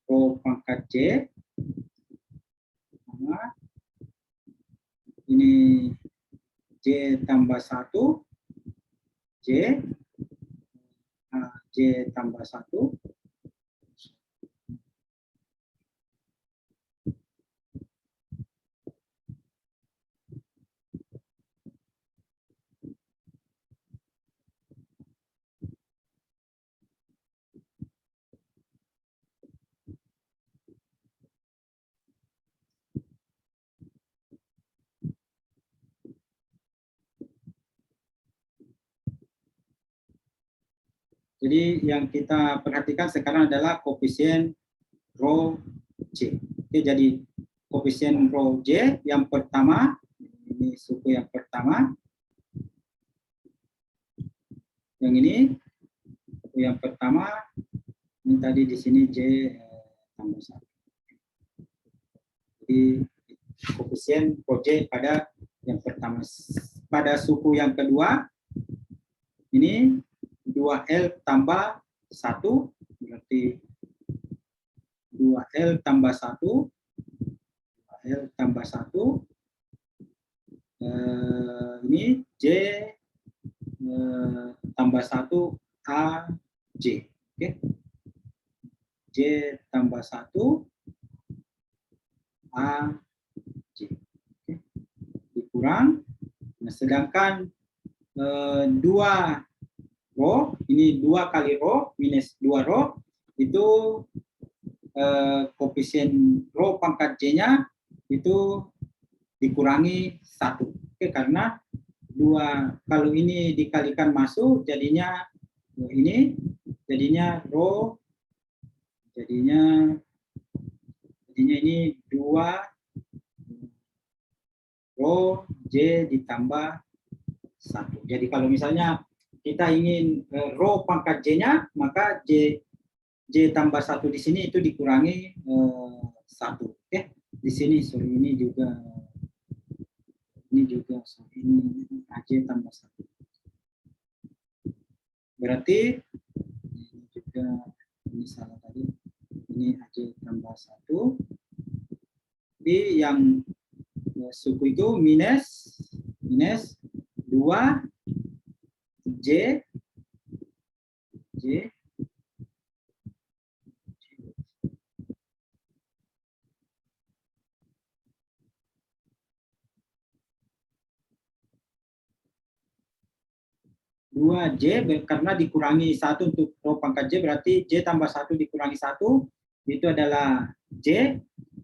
rho pangkat J, ini J tambah 1, J tambah 1, jadi yang kita perhatikan sekarang adalah koefisien rho J. Oke, jadi koefisien rho J yang pertama, ini suku yang pertama. Yang ini suku yang pertama, ini tadi di sini J tambah 1. Jadi koefisien rho J pada yang pertama. Pada suku yang kedua, ini 2L tambah 1, berarti 2L tambah 1, 2L tambah 1, ini J tambah 1 AJ. Oke. J tambah 1 AJ. Oke. Dikurang. Nah, sedangkan 2 rho, ini 2 kali rho minus 2 rho, itu koefisien rho pangkat J-nya itu dikurangi 1. Oke, karena 2, kalau ini dikalikan masuk jadinya ini, jadinya rho, jadinya ini 2 rho J ditambah 1. Jadi kalau misalnya kita ingin rho pangkat J-nya, maka J tambah 1 di sini itu dikurangi 1. Oke. Di sini, sorry, ini juga sorry, ini AJ tambah 1. Berarti ini juga, ini salah tadi, ini AJ tambah 1. Jadi yang suku itu minus 2 J 2J karena dikurangi 1 untuk rho pangkat J, berarti J tambah 1 dikurangi 1 itu adalah J,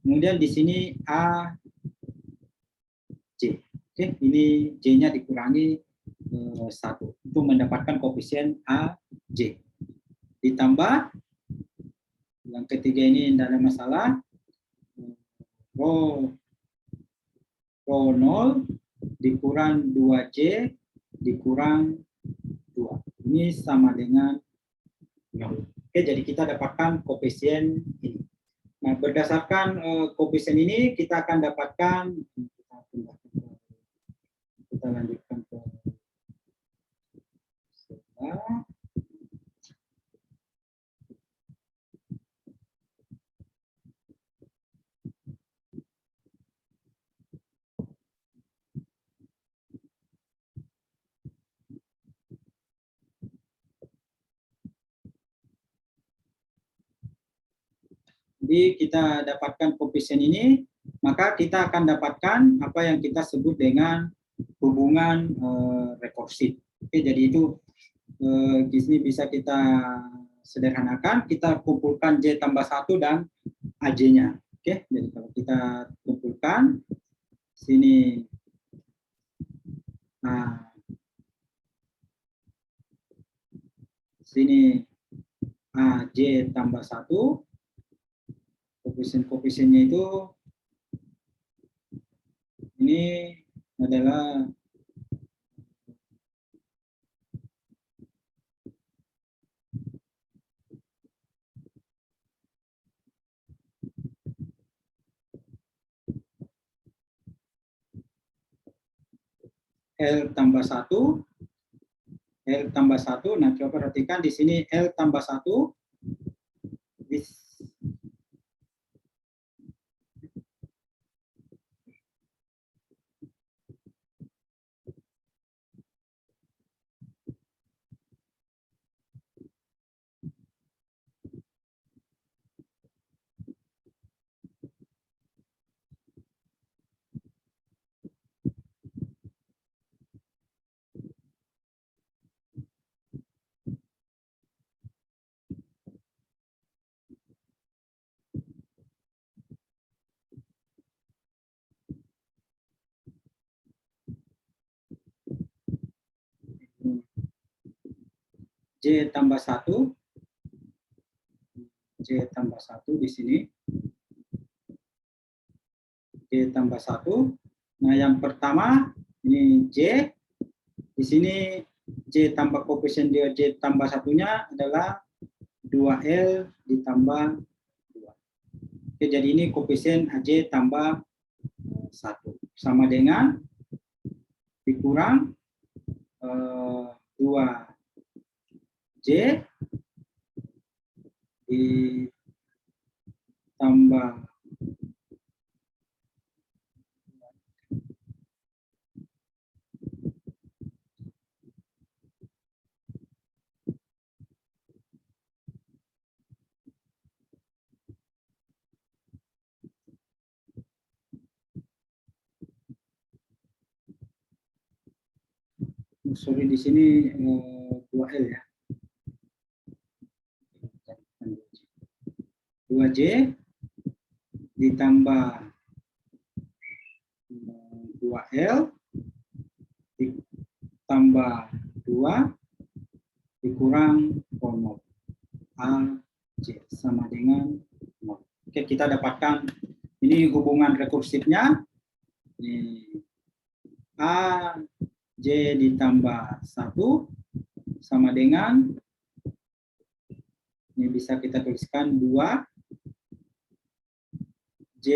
kemudian di sini A J. Oke, ini J-nya dikurangi 1 untuk mendapatkan koefisien A J. Ditambah yang ketiga ini tidak ada masalah, rho rho 0 dikurang 2J dikurang 2. Ini sama dengan 0. Oke, jadi kita dapatkan koefisien ini. Nah, berdasarkan koefisien ini kita akan dapatkan, kita lanjutkan ke sebelah. Jadi kita dapatkan koefisien ini, maka kita akan dapatkan apa yang kita sebut dengan hubungan rekursif. Oke, jadi itu di sini bisa kita sederhanakan, kita kumpulkan J tambah 1 dan AJ-nya. Oke, jadi kalau kita kumpulkan, sini sini AJ tambah 1, koefisien-koefisiennya itu ini adalah L tambah 1, L tambah 1. Nah, coba perhatikan di sini L tambah 1. J tambah 1, J tambah 1 di sini, J tambah 1. Nah, yang pertama ini J, di sini J tambah koefisien dia J tambah satunya adalah 2L ditambah 2. Oke, jadi ini koefisien AJ tambah 1 sama dengan dikurang 2J ditambah sorry di sini 2L ya. 2J ditambah 2L ditambah 2 dikurang 0. AJ sama dengan 0. Oke, kita dapatkan ini hubungan rekursifnya. Ini AJ ditambah 1 sama dengan, ini bisa kita tuliskan 2 J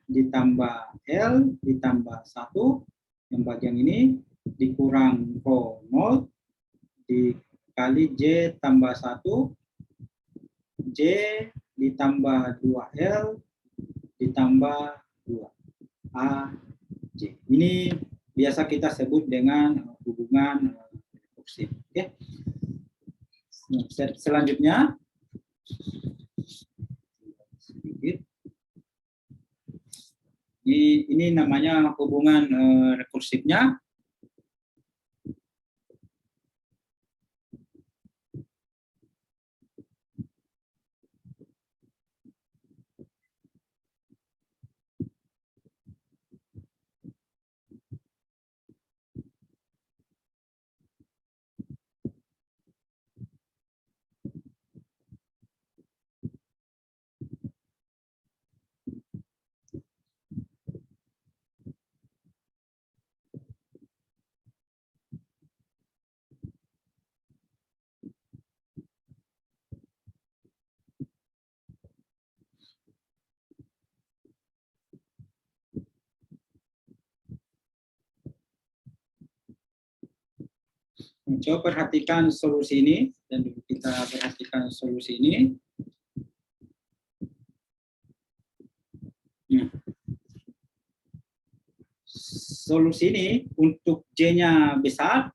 ditambah L ditambah 1, yang bagian ini dikurang rho 0 dikali J tambah 1, J ditambah 2L ditambah 2 AJ. Ini biasa kita sebut dengan hubungan rekursif. Oke. Selanjutnya sedikit. Ini namanya hubungan rekursifnya. Coba perhatikan solusi ini, dan kita perhatikan solusi ini. Solusi ini untuk J-nya besar,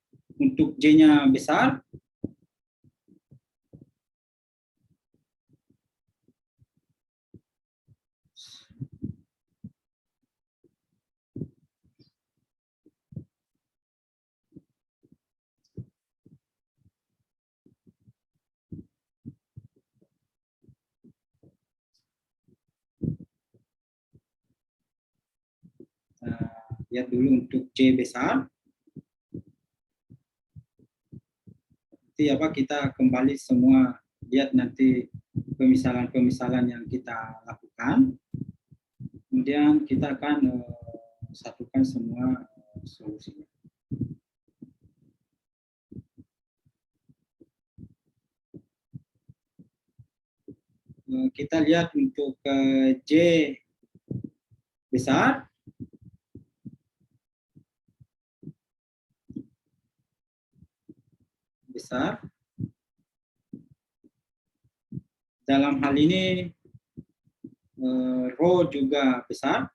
lihat dulu untuk J besar. Nanti apa, kita kembali semua lihat nanti pemisalan-pemisalan yang kita lakukan. Kemudian kita akan satukan semua solusinya. Kita lihat untuk J besar. Dalam hal ini rho juga besar,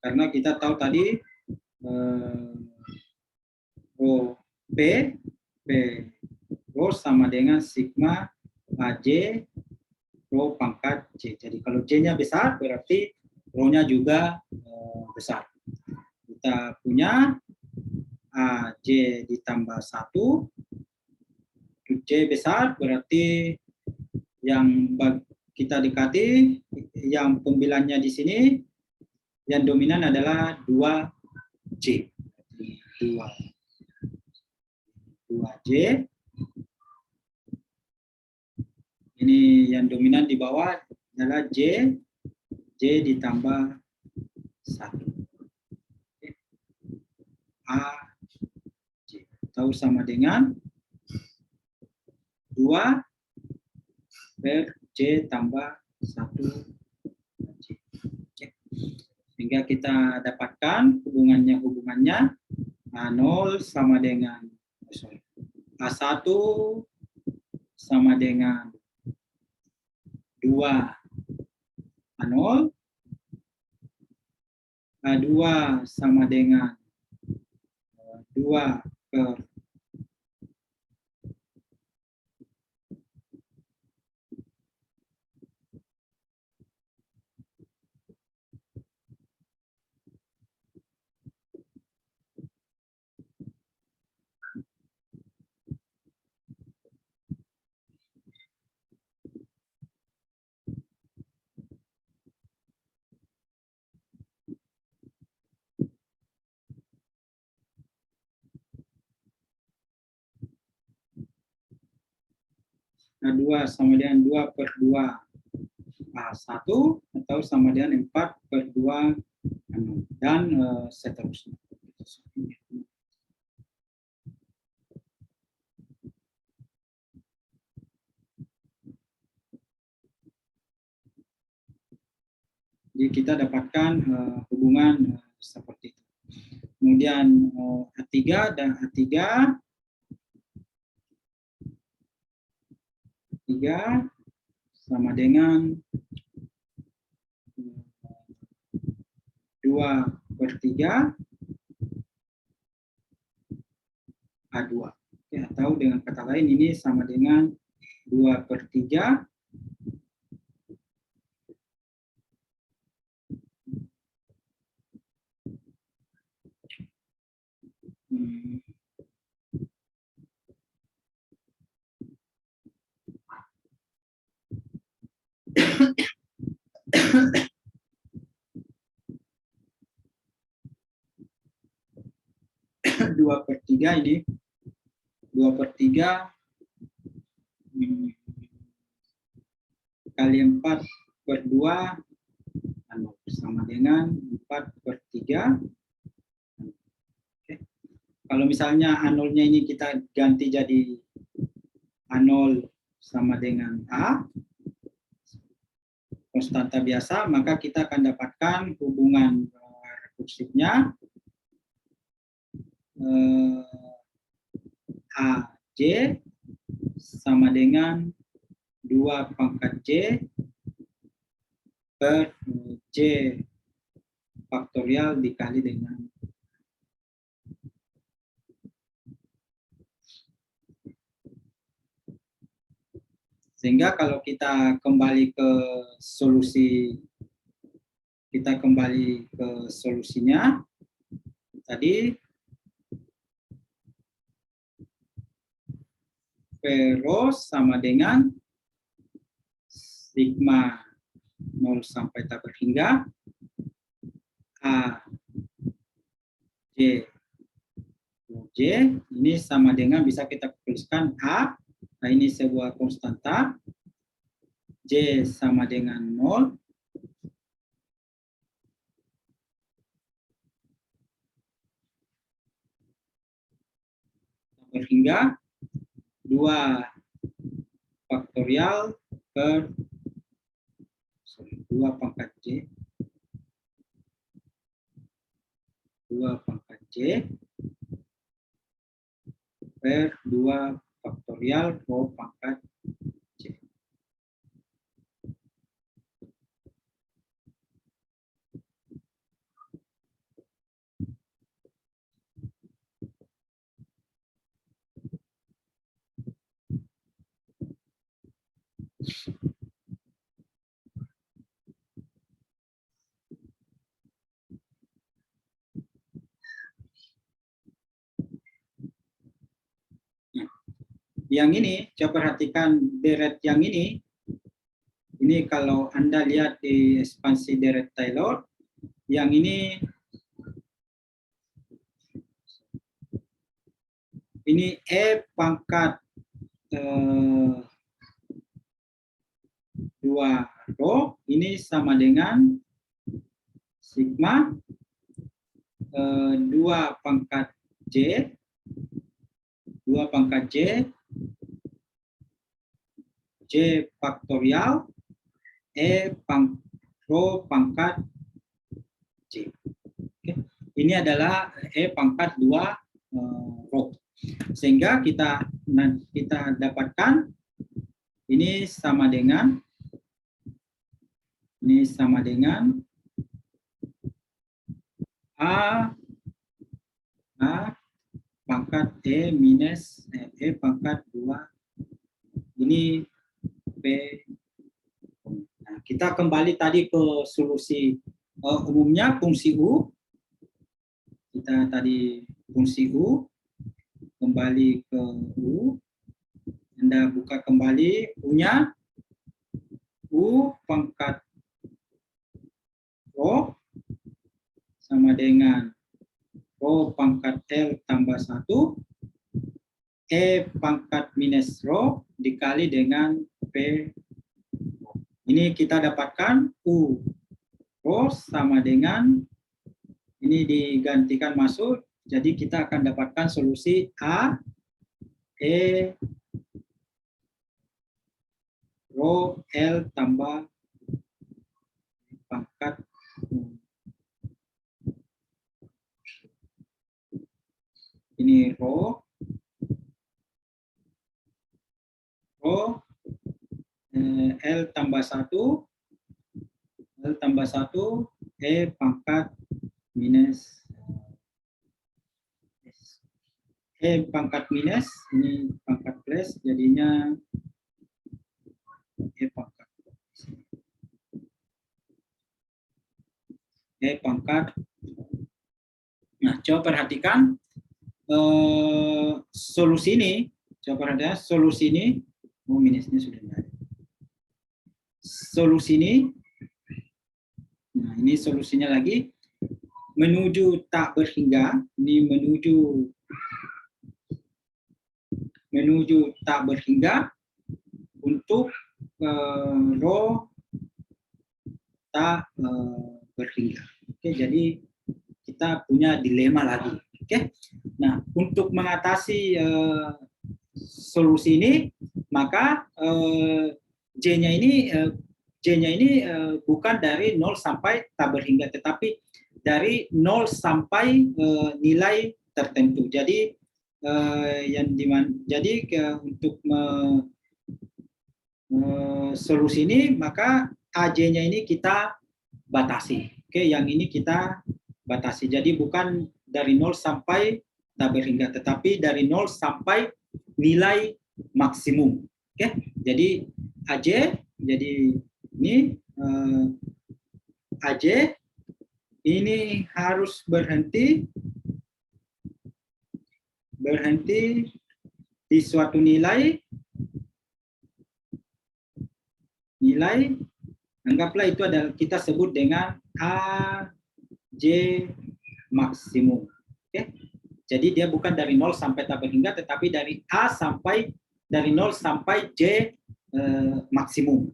karena kita tahu tadi rho P rho sama dengan sigma AJ rho pangkat J. Jadi kalau J-nya besar berarti rho-nya juga besar. Kita punya AJ ditambah 1, J besar berarti yang kita dekati, yang pembilangnya di sini, yang dominan adalah 2J. 2J. Ini yang dominan di bawah adalah J ditambah 1. A J. Tahu sama dengan 2 per J tambah 1 J. Sehingga kita dapatkan hubungannya A0 sama dengan A1 sama dengan 2 A0, A2 sama dengan 2 per A2 sama dengan 2 per 2 A1 atau sama dengan 4 per 2 dan seterusnya. Jadi kita dapatkan hubungan seperti itu. Kemudian A3 dan A3 sama dengan 2 per 3 A2. Ya, atau dengan kata lain ini sama dengan 2 per 3 2 per 3 ini 2 per 3 kali 4 per 2 sama dengan 4 per 3. Oke. Kalau misalnya A0-nya ini kita ganti jadi A0 sama dengan A, konstanta biasa, maka kita akan dapatkan hubungan rekursifnya AJ sama dengan 2 pangkat J per J faktorial dikali dengan sehingga kalau kita kembali ke solusi, solusinya tadi P rho sama dengan sigma 0 sampai tak berhingga A J ini sama dengan bisa kita tuliskan A, nah ini sebuah konstanta, J sama dengan 0, berhingga 2 faktorial per 2 pangkat J 2 pangkat J per 2 faktorial rho pangkat J. Yang ini, coba perhatikan deret yang ini kalau Anda lihat di ekspansi deret Taylor, yang ini E pangkat 2 rho, ini sama dengan sigma 2 pangkat J, 2 pangkat J faktorial rho pangkat J. Oke. Ini adalah E pangkat 2 rho. Sehingga kita dapatkan ini sama dengan A pangkat E minus E pangkat 2 ini P. Nah, kita kembali tadi ke solusi umumnya fungsi U. Kita tadi fungsi U, kembali ke U. Anda buka kembali U-nya, U pangkat rho sama dengan rho pangkat L tambah 1, E pangkat minus rho dikali dengan P. Ini kita dapatkan U rho sama dengan, ini digantikan masuk, jadi kita akan dapatkan solusi A, E, rho L tambah pangkat ini rho L tambah 1 E pangkat minus E pangkat minus, ini pangkat plus, jadinya E pangkat. Nah, coba perhatikan solusi ini. Coba perhatikan solusi ini. Oh, minusnya sudah ada. Solusi ini. Nah, ini solusinya lagi. Menuju tak berhingga. Ini menuju tak berhingga untuk rho tak berhingga. Oke, jadi kita punya dilema lagi. Oke, nah untuk mengatasi solusi ini, maka J-nya ini bukan dari 0 sampai tak berhingga, tetapi dari 0 sampai nilai tertentu. Jadi jadi untuk solusi ini, maka AJ-nya ini kita batasi. Oke, yang ini kita batasi. Jadi bukan dari 0 sampai tak berhingga, tetapi dari 0 sampai nilai maksimum. Oke, jadi AJ, jadi ini AJ ini harus berhenti di suatu nilai anggaplah itu adalah kita sebut dengan AJ maksimum. Oke. Jadi dia bukan dari 0 sampai tak berhingga, tetapi dari dari 0 sampai J maksimum.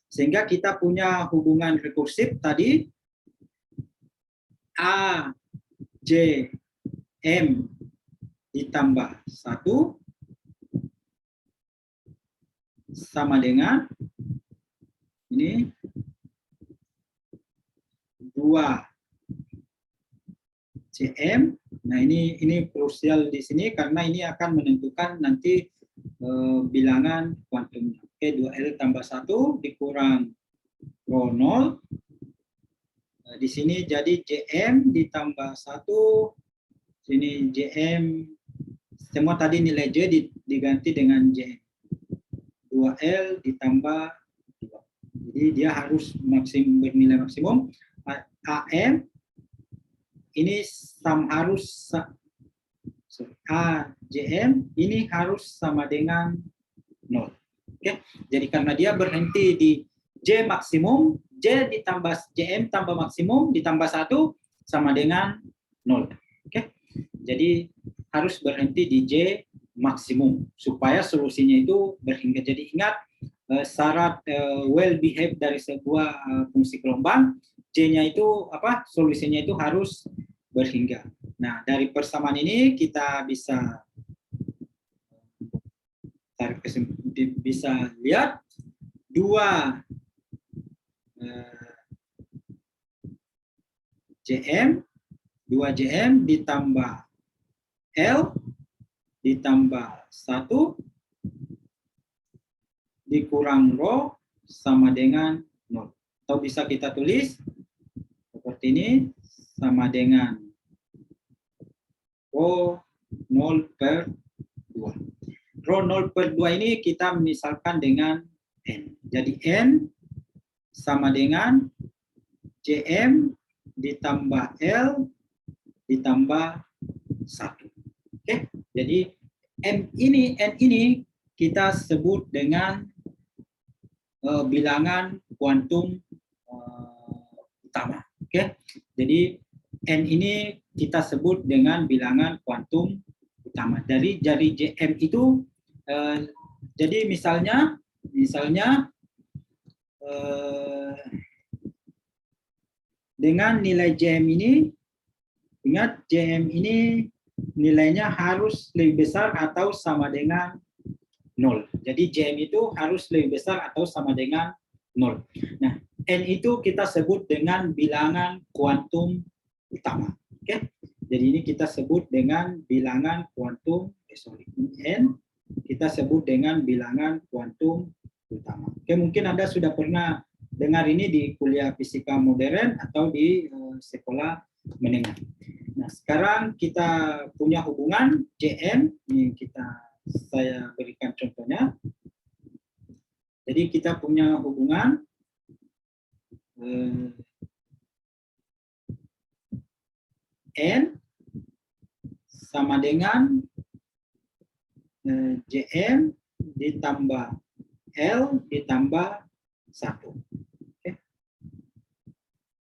Sehingga kita punya hubungan rekursif tadi A J M ditambah 1 sama dengan ini 2 CM. Nah, ini krusial di sini karena ini akan menentukan nanti bilangan kuantum. Oke, 2L tambah 1 dikurang rho 0. Nah, di sini jadi JM ditambah 1, sini JM, semua tadi nilai J diganti dengan JM. 2L ditambah 2. Jadi dia harus bernilai maksimum. AM ini harus AJM ini harus sama dengan 0. Oke. Jadi karena dia berhenti di J maksimum, J ditambah JM tambah maksimum ditambah 1 sama dengan 0. Oke. Jadi harus berhenti di J maksimum supaya solusinya itu berhingga. Jadi ingat syarat well behaved dari sebuah fungsi gelombang, J-nya itu solusinya itu harus berhingga. Nah, dari persamaan ini kita bisa lihat 2 JM ditambah L ditambah 1 dikurang rho sama dengan 0. Atau bisa kita tulis seperti ini, sama dengan rho 0 per 2. Rho 0 per 2 ini kita misalkan dengan N. Jadi N sama dengan JM ditambah L ditambah 1. Oke, jadi N ini kita sebut dengan bilangan kuantum utama. Oke, jadi N ini kita sebut dengan bilangan kuantum utama. Dari JM itu, jadi misalnya dengan nilai JM ini, ingat JM ini nilainya harus lebih besar atau sama dengan 0. Jadi JM itu harus lebih besar atau sama dengan 0. Nah, N itu kita sebut dengan bilangan kuantum utama. Oke. Jadi ini kita sebut dengan bilangan kuantum, N kita sebut dengan bilangan kuantum utama. Oke, mungkin Anda sudah pernah dengar ini di kuliah fisika modern atau di sekolah menengah. Nah, sekarang kita punya hubungan JM, ini saya berikan contohnya. Jadi kita punya hubungan N sama dengan JM ditambah L ditambah 1. Oke.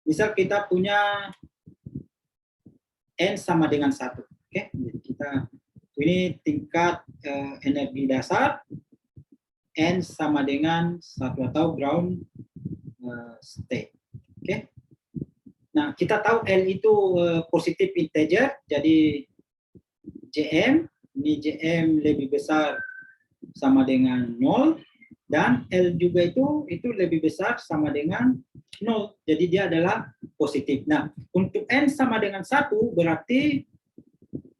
Misal kita punya N sama dengan 1. Oke. Jadi ini tingkat energi dasar, N sama dengan 1 atau ground state. Oke. Nah, kita tahu L itu positif integer, jadi JM, ini JM lebih besar sama dengan 0, dan L juga itu lebih besar sama dengan 0, jadi dia adalah positif. Nah, untuk N sama dengan 1 berarti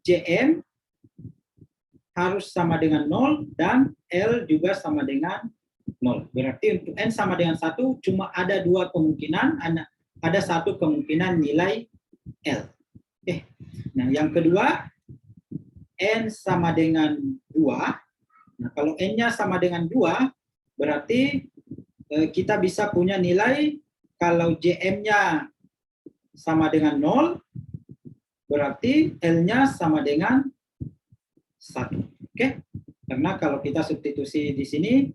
JM harus sama dengan 0 dan L juga sama dengan 0. Berarti untuk N sama dengan 1 cuma ada dua kemungkinan, ada satu kemungkinan nilai L. Oke. Nah, yang kedua, N sama dengan 2. Nah, kalau N-nya sama dengan 2, berarti kita bisa punya nilai kalau JM-nya sama dengan 0, berarti L-nya sama dengan 1. Oke? Karena kalau kita substitusi di sini,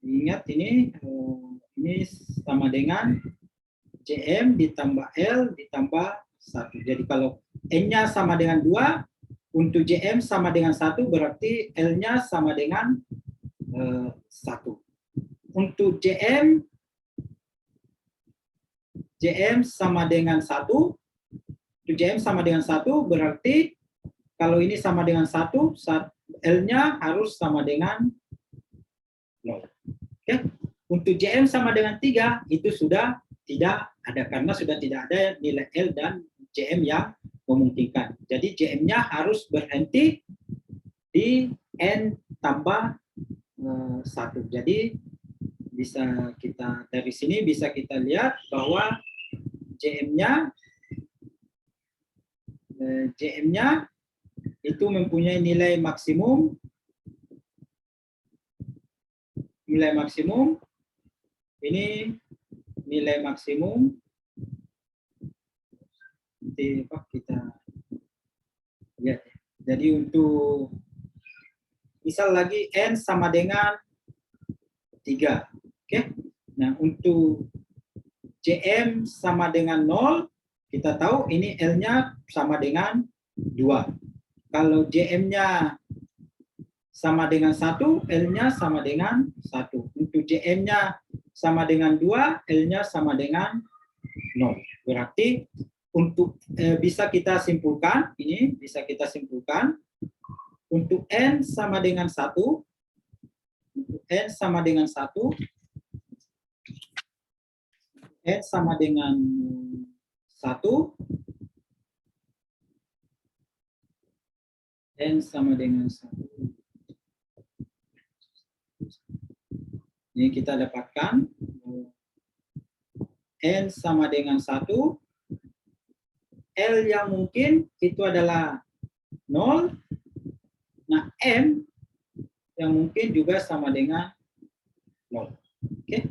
ingat ini sama dengan JM ditambah L ditambah 1. Jadi kalau N-nya sama dengan 2, untuk JM sama dengan 1, berarti L-nya sama dengan 1. Untuk JM sama dengan 1, untuk JM sama dengan 1, berarti kalau ini sama dengan 1, L-nya harus sama dengan 0. Oke? Untuk JM sama dengan 3, itu sudah tidak ada, karena sudah tidak ada nilai L dan JM yang memungkinkan. Jadi JM-nya harus berhenti di N tambah 1. Jadi bisa kita dari sini bisa kita lihat bahwa JM-nya itu mempunyai nilai maksimum. Nilai maksimum ini nilai maksimum. Nanti kita lihat. Jadi untuk misal lagi N sama dengan 3. Oke. Nah, untuk JM sama dengan 0, kita tahu ini L-nya sama dengan 2. Kalau JM-nya sama dengan 1, L-nya sama dengan 1. Untuk JM-nya sama dengan 2, L-nya sama dengan 0. Berarti untuk bisa kita simpulkan, ini bisa kita simpulkan, untuk N sama dengan 1, untuk N sama dengan 1, N sama dengan 1, N sama dengan 1. Ini kita dapatkan N sama dengan 1, L yang mungkin itu adalah 0, nah M yang mungkin juga sama dengan 0. Oke.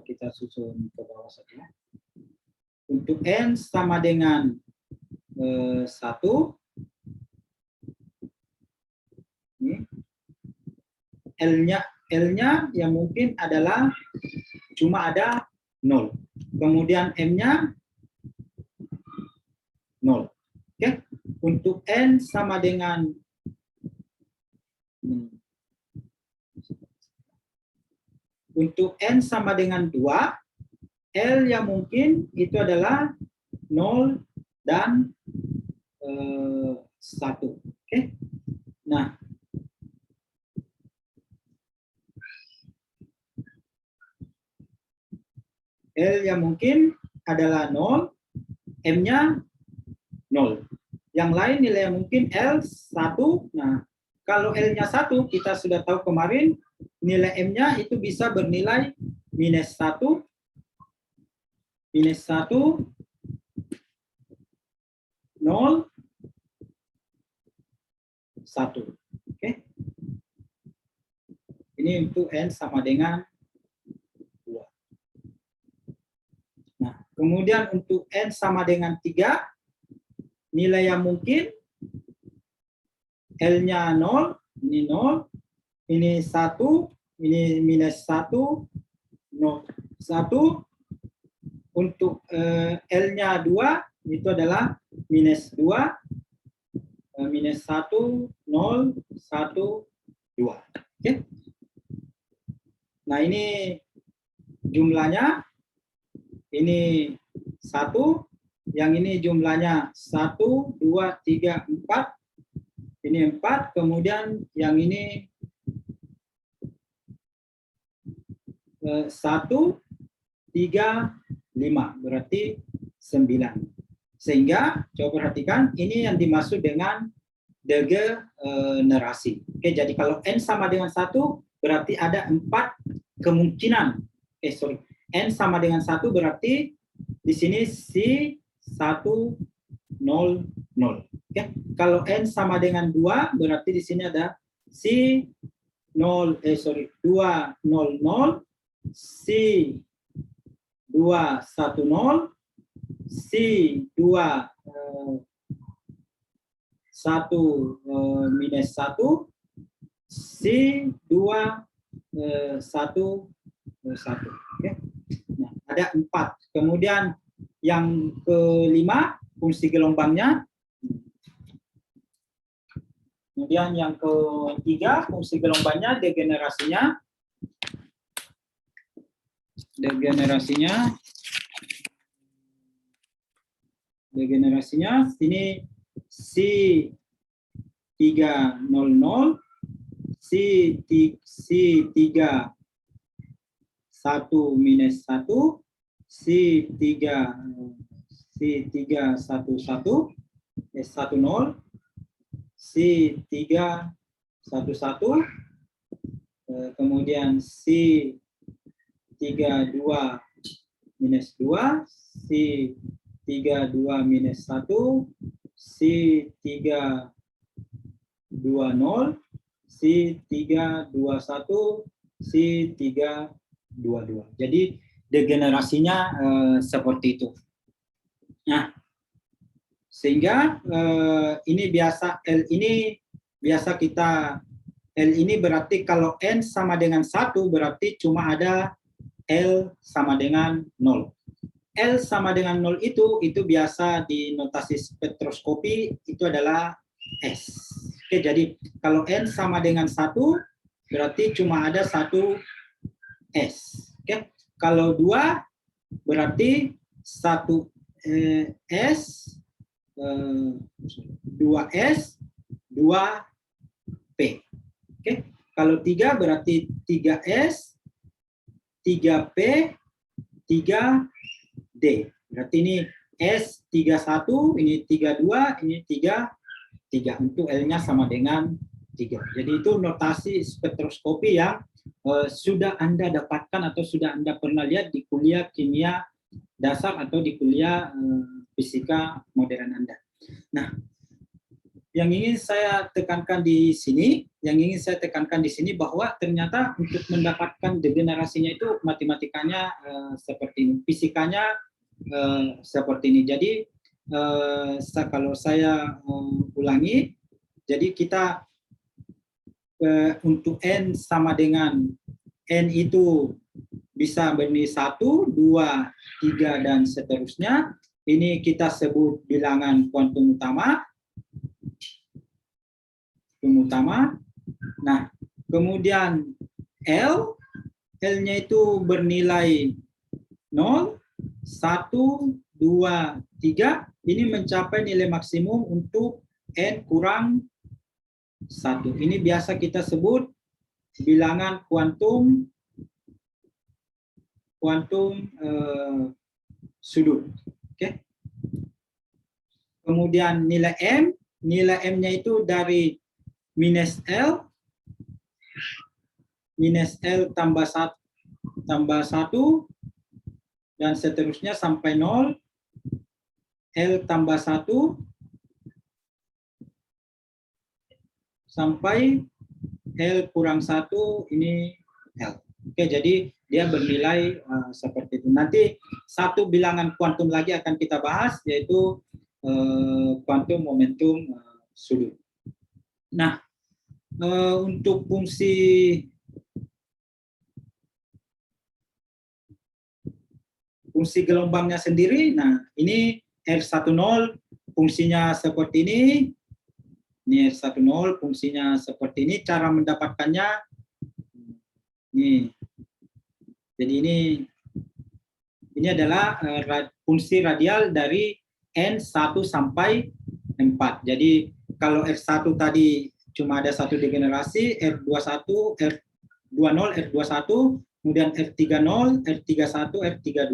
Kita susun ke bawah saja. Untuk N sama dengan 1, L-nya yang mungkin adalah cuma ada 0. Kemudian M-nya 0. Oke. Untuk N sama dengan untuk N sama dengan 2, L yang mungkin itu adalah 0 dan 1. Oke. Nah, L yang mungkin adalah 0, M-nya 0. Yang lain nilai yang mungkin L 1. Nah, kalau L-nya 1, kita sudah tahu kemarin, nilai M-nya itu bisa bernilai minus 1, minus 1, 0, 1. Oke. Ini untuk N sama dengan 2. Nah, kemudian untuk N sama dengan 3, nilai yang mungkin L-nya 0, ini 0, ini 1, ini minus 1, 0, 1. Untuk L-nya 2, itu adalah minus 2, minus 1, 0, 1, 2. Oke. Nah, ini jumlahnya, ini 1, yang ini jumlahnya 1, 2, 3, 4, ini 4, kemudian yang ini 1, 3, 5, berarti Sehingga coba perhatikan ini yang dimaksud dengan degenerasi. Oke, jadi kalau N sama dengan 1 berarti ada 4 kemungkinan. N sama dengan 1 berarti di sini si 1 0 0. Oke, kalau N sama dengan 2 berarti di sini ada si 2 0 0, si 2 1 0, si 2 1 minus 1, si 2 1 1. Oke. Nah, ada 4. Kemudian yang kelima fungsi gelombangnya. Kemudian yang ketiga fungsi gelombangnya degenerasinya. Degenerasinya ini si 300, si 3 1 minus 1, si 3 1 1 10, si 3 1 1, kemudian si 3 2 minus 2, si 3 2 minus 1, si 3 2 0, si 3 2 1, si 3 2 2. Jadi degenerasinya seperti itu. Nah, sehingga ini biasa L ini biasa kita L ini berarti kalau N sama dengan 1 berarti cuma ada L sama dengan 0. L sama dengan 0 itu biasa di notasi spektroskopi itu adalah S. Oke, jadi kalau N sama dengan 1 berarti cuma ada 1 S. Oke, kalau 2 berarti 1 S, 2S, 2P. Oke, kalau 3 berarti 3S, 3P, 3D. Berarti ini S31, ini 32, ini 3 untuk L-nya sama dengan 3. Jadi itu notasi spektroskopi yang sudah Anda dapatkan atau sudah Anda pernah lihat di kuliah kimia dasar atau di kuliah fisika modern Anda. Nah, yang ingin saya tekankan di sini, bahwa ternyata untuk mendapatkan degenerasinya itu matematikanya seperti ini, fisikanya seperti ini. Jadi kalau saya ulangi, jadi kita untuk N sama dengan N itu bisa bernilai 1, 2, 3, dan seterusnya. Ini kita sebut bilangan kuantum utama. Nah, kemudian L-nya itu bernilai 0, 1, 2, 3. Ini mencapai nilai maksimum untuk N kurang 1. Ini biasa kita sebut bilangan kuantum sudut. Oke. Kemudian nilai M-nya itu dari minus L tambah 1 dan seterusnya sampai 0, L tambah 1 sampai L kurang 1, ini L. Oke, jadi dia bernilai seperti itu. Nanti satu bilangan kuantum lagi akan kita bahas, yaitu kuantum momentum sudut. Nah, untuk fungsi gelombangnya sendiri, nah ini R10 fungsinya seperti ini. Ini R10 fungsinya seperti ini. Cara mendapatkannya, nih. Jadi ini adalah fungsi radial dari N1 sampai 4. Jadi kalau R1 tadi cuma ada satu degenerasi, R21, R20, R21, kemudian R30, R31, R32.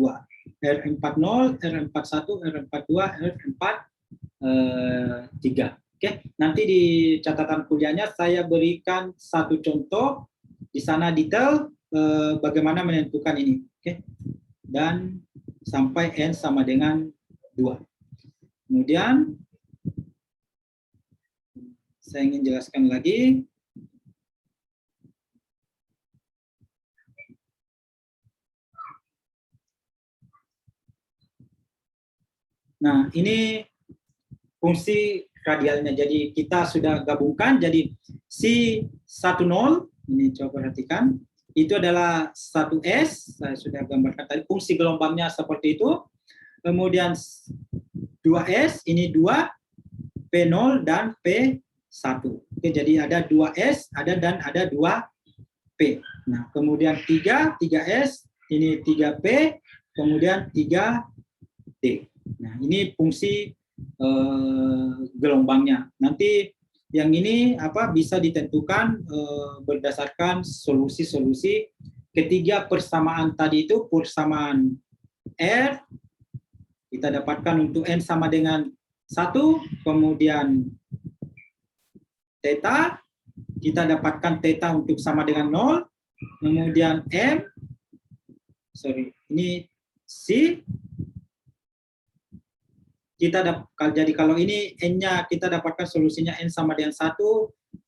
R40, R41, R42, R43. Oke, nanti di catatan kuliahnya saya berikan satu contoh di sana detail bagaimana menentukan ini. Oke, dan sampai n sama dengan 2. Kemudian saya ingin jelaskan lagi. Nah, ini fungsi radialnya. Jadi kita sudah gabungkan. Jadi si 10, ini coba perhatikan, itu adalah 1S. Saya sudah gambarkan tadi fungsi gelombangnya seperti itu. Kemudian 2S, ini 2, P0 dan P1. Oke, jadi ada 2S, dan ada 2P. Nah, kemudian 3S, ini 3P, kemudian 3D. Nah, ini fungsi gelombangnya. Nanti yang ini bisa ditentukan berdasarkan solusi-solusi. Ketiga persamaan tadi itu persamaan R kita dapatkan untuk n sama dengan 1, kemudian theta kita dapatkan theta untuk sama dengan 0, kemudian ini C kita jadi kalau ini n-nya kita dapatkan solusinya n sama dengan 1,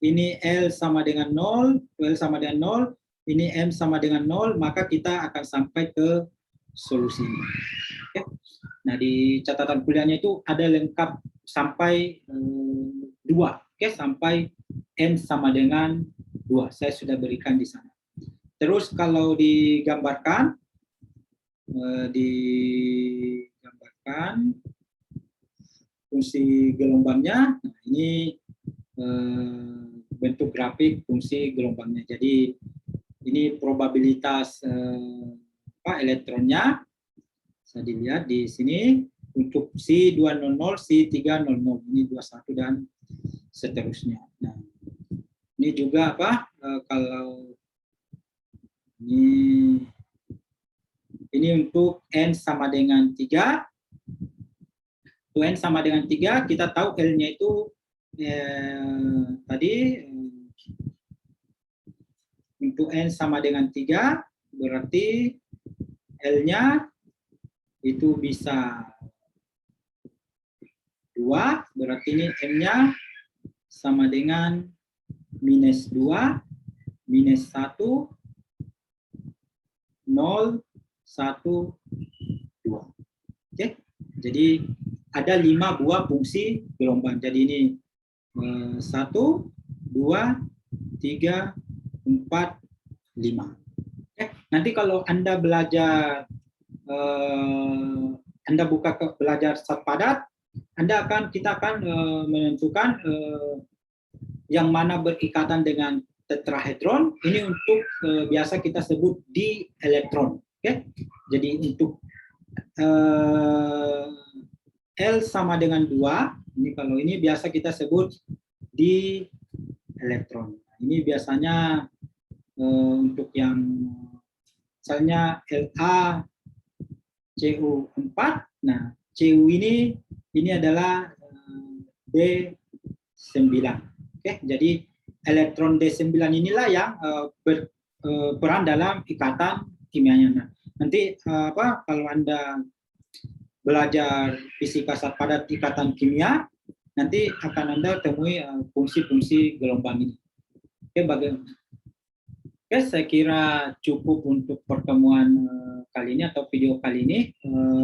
ini L sama dengan 0, L sama dengan 0, ini M sama dengan 0, maka kita akan sampai ke solusinya. Oke. Nah, di catatan kuliahnya itu ada lengkap sampai 2, oke, sampai n sama dengan 2. Saya sudah berikan di sana. Terus kalau digambarkan fungsi gelombangnya, nah ini bentuk grafik fungsi gelombangnya. Jadi ini probabilitas elektronnya bisa dilihat di sini untuk C200, C300, ini 21 dan seterusnya. Nah, ini juga kalau ini untuk n sama dengan 3. Untuk n sama dengan 3, kita tahu L-nya itu tadi untuk n sama dengan 3, berarti L-nya itu bisa 2, berarti ini M-nya sama dengan minus 2, minus 1, 0, 1, 2. Oke, jadi ada 5 buah fungsi gelombang. Jadi ini 1, 2, 3, 4, 5. Nanti kalau Anda belajar, Anda buka ke belajar zat padat, kita akan menentukan yang mana berikatan dengan tetrahedron. Ini untuk biasa kita sebut di elektron. Oke, jadi untuk L sama dengan 2, ini kalau ini biasa kita sebut di elektron. Ini biasanya untuk yang misalnya La Cu4, nah Cu ini adalah D9. Oke, jadi elektron D9 inilah yang berperan dalam ikatan kimianya. Nah, nanti kalau Anda belajar fisika zat padat ikatan kimia, nanti akan Anda temui fungsi-fungsi gelombang ini. Oke, Oke, saya kira cukup untuk pertemuan kali ini atau video kali ini.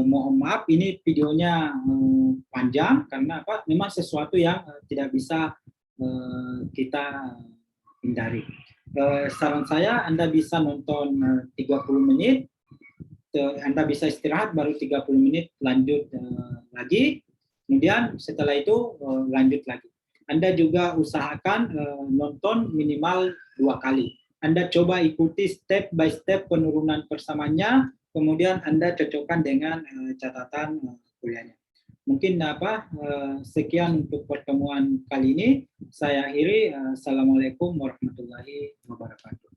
Mohon maaf, ini videonya panjang karena memang sesuatu yang tidak bisa kita hindari. Saran saya, Anda bisa nonton 30 menit, Anda bisa istirahat baru 30 menit lanjut lagi, kemudian setelah itu lanjut lagi. Anda juga usahakan nonton minimal 2 kali. Anda coba ikuti step by step penurunan persamaannya, kemudian Anda cocokkan dengan catatan kuliahnya. Mungkin sekian untuk pertemuan kali ini. Saya akhiri. Assalamualaikum warahmatullahi wabarakatuh.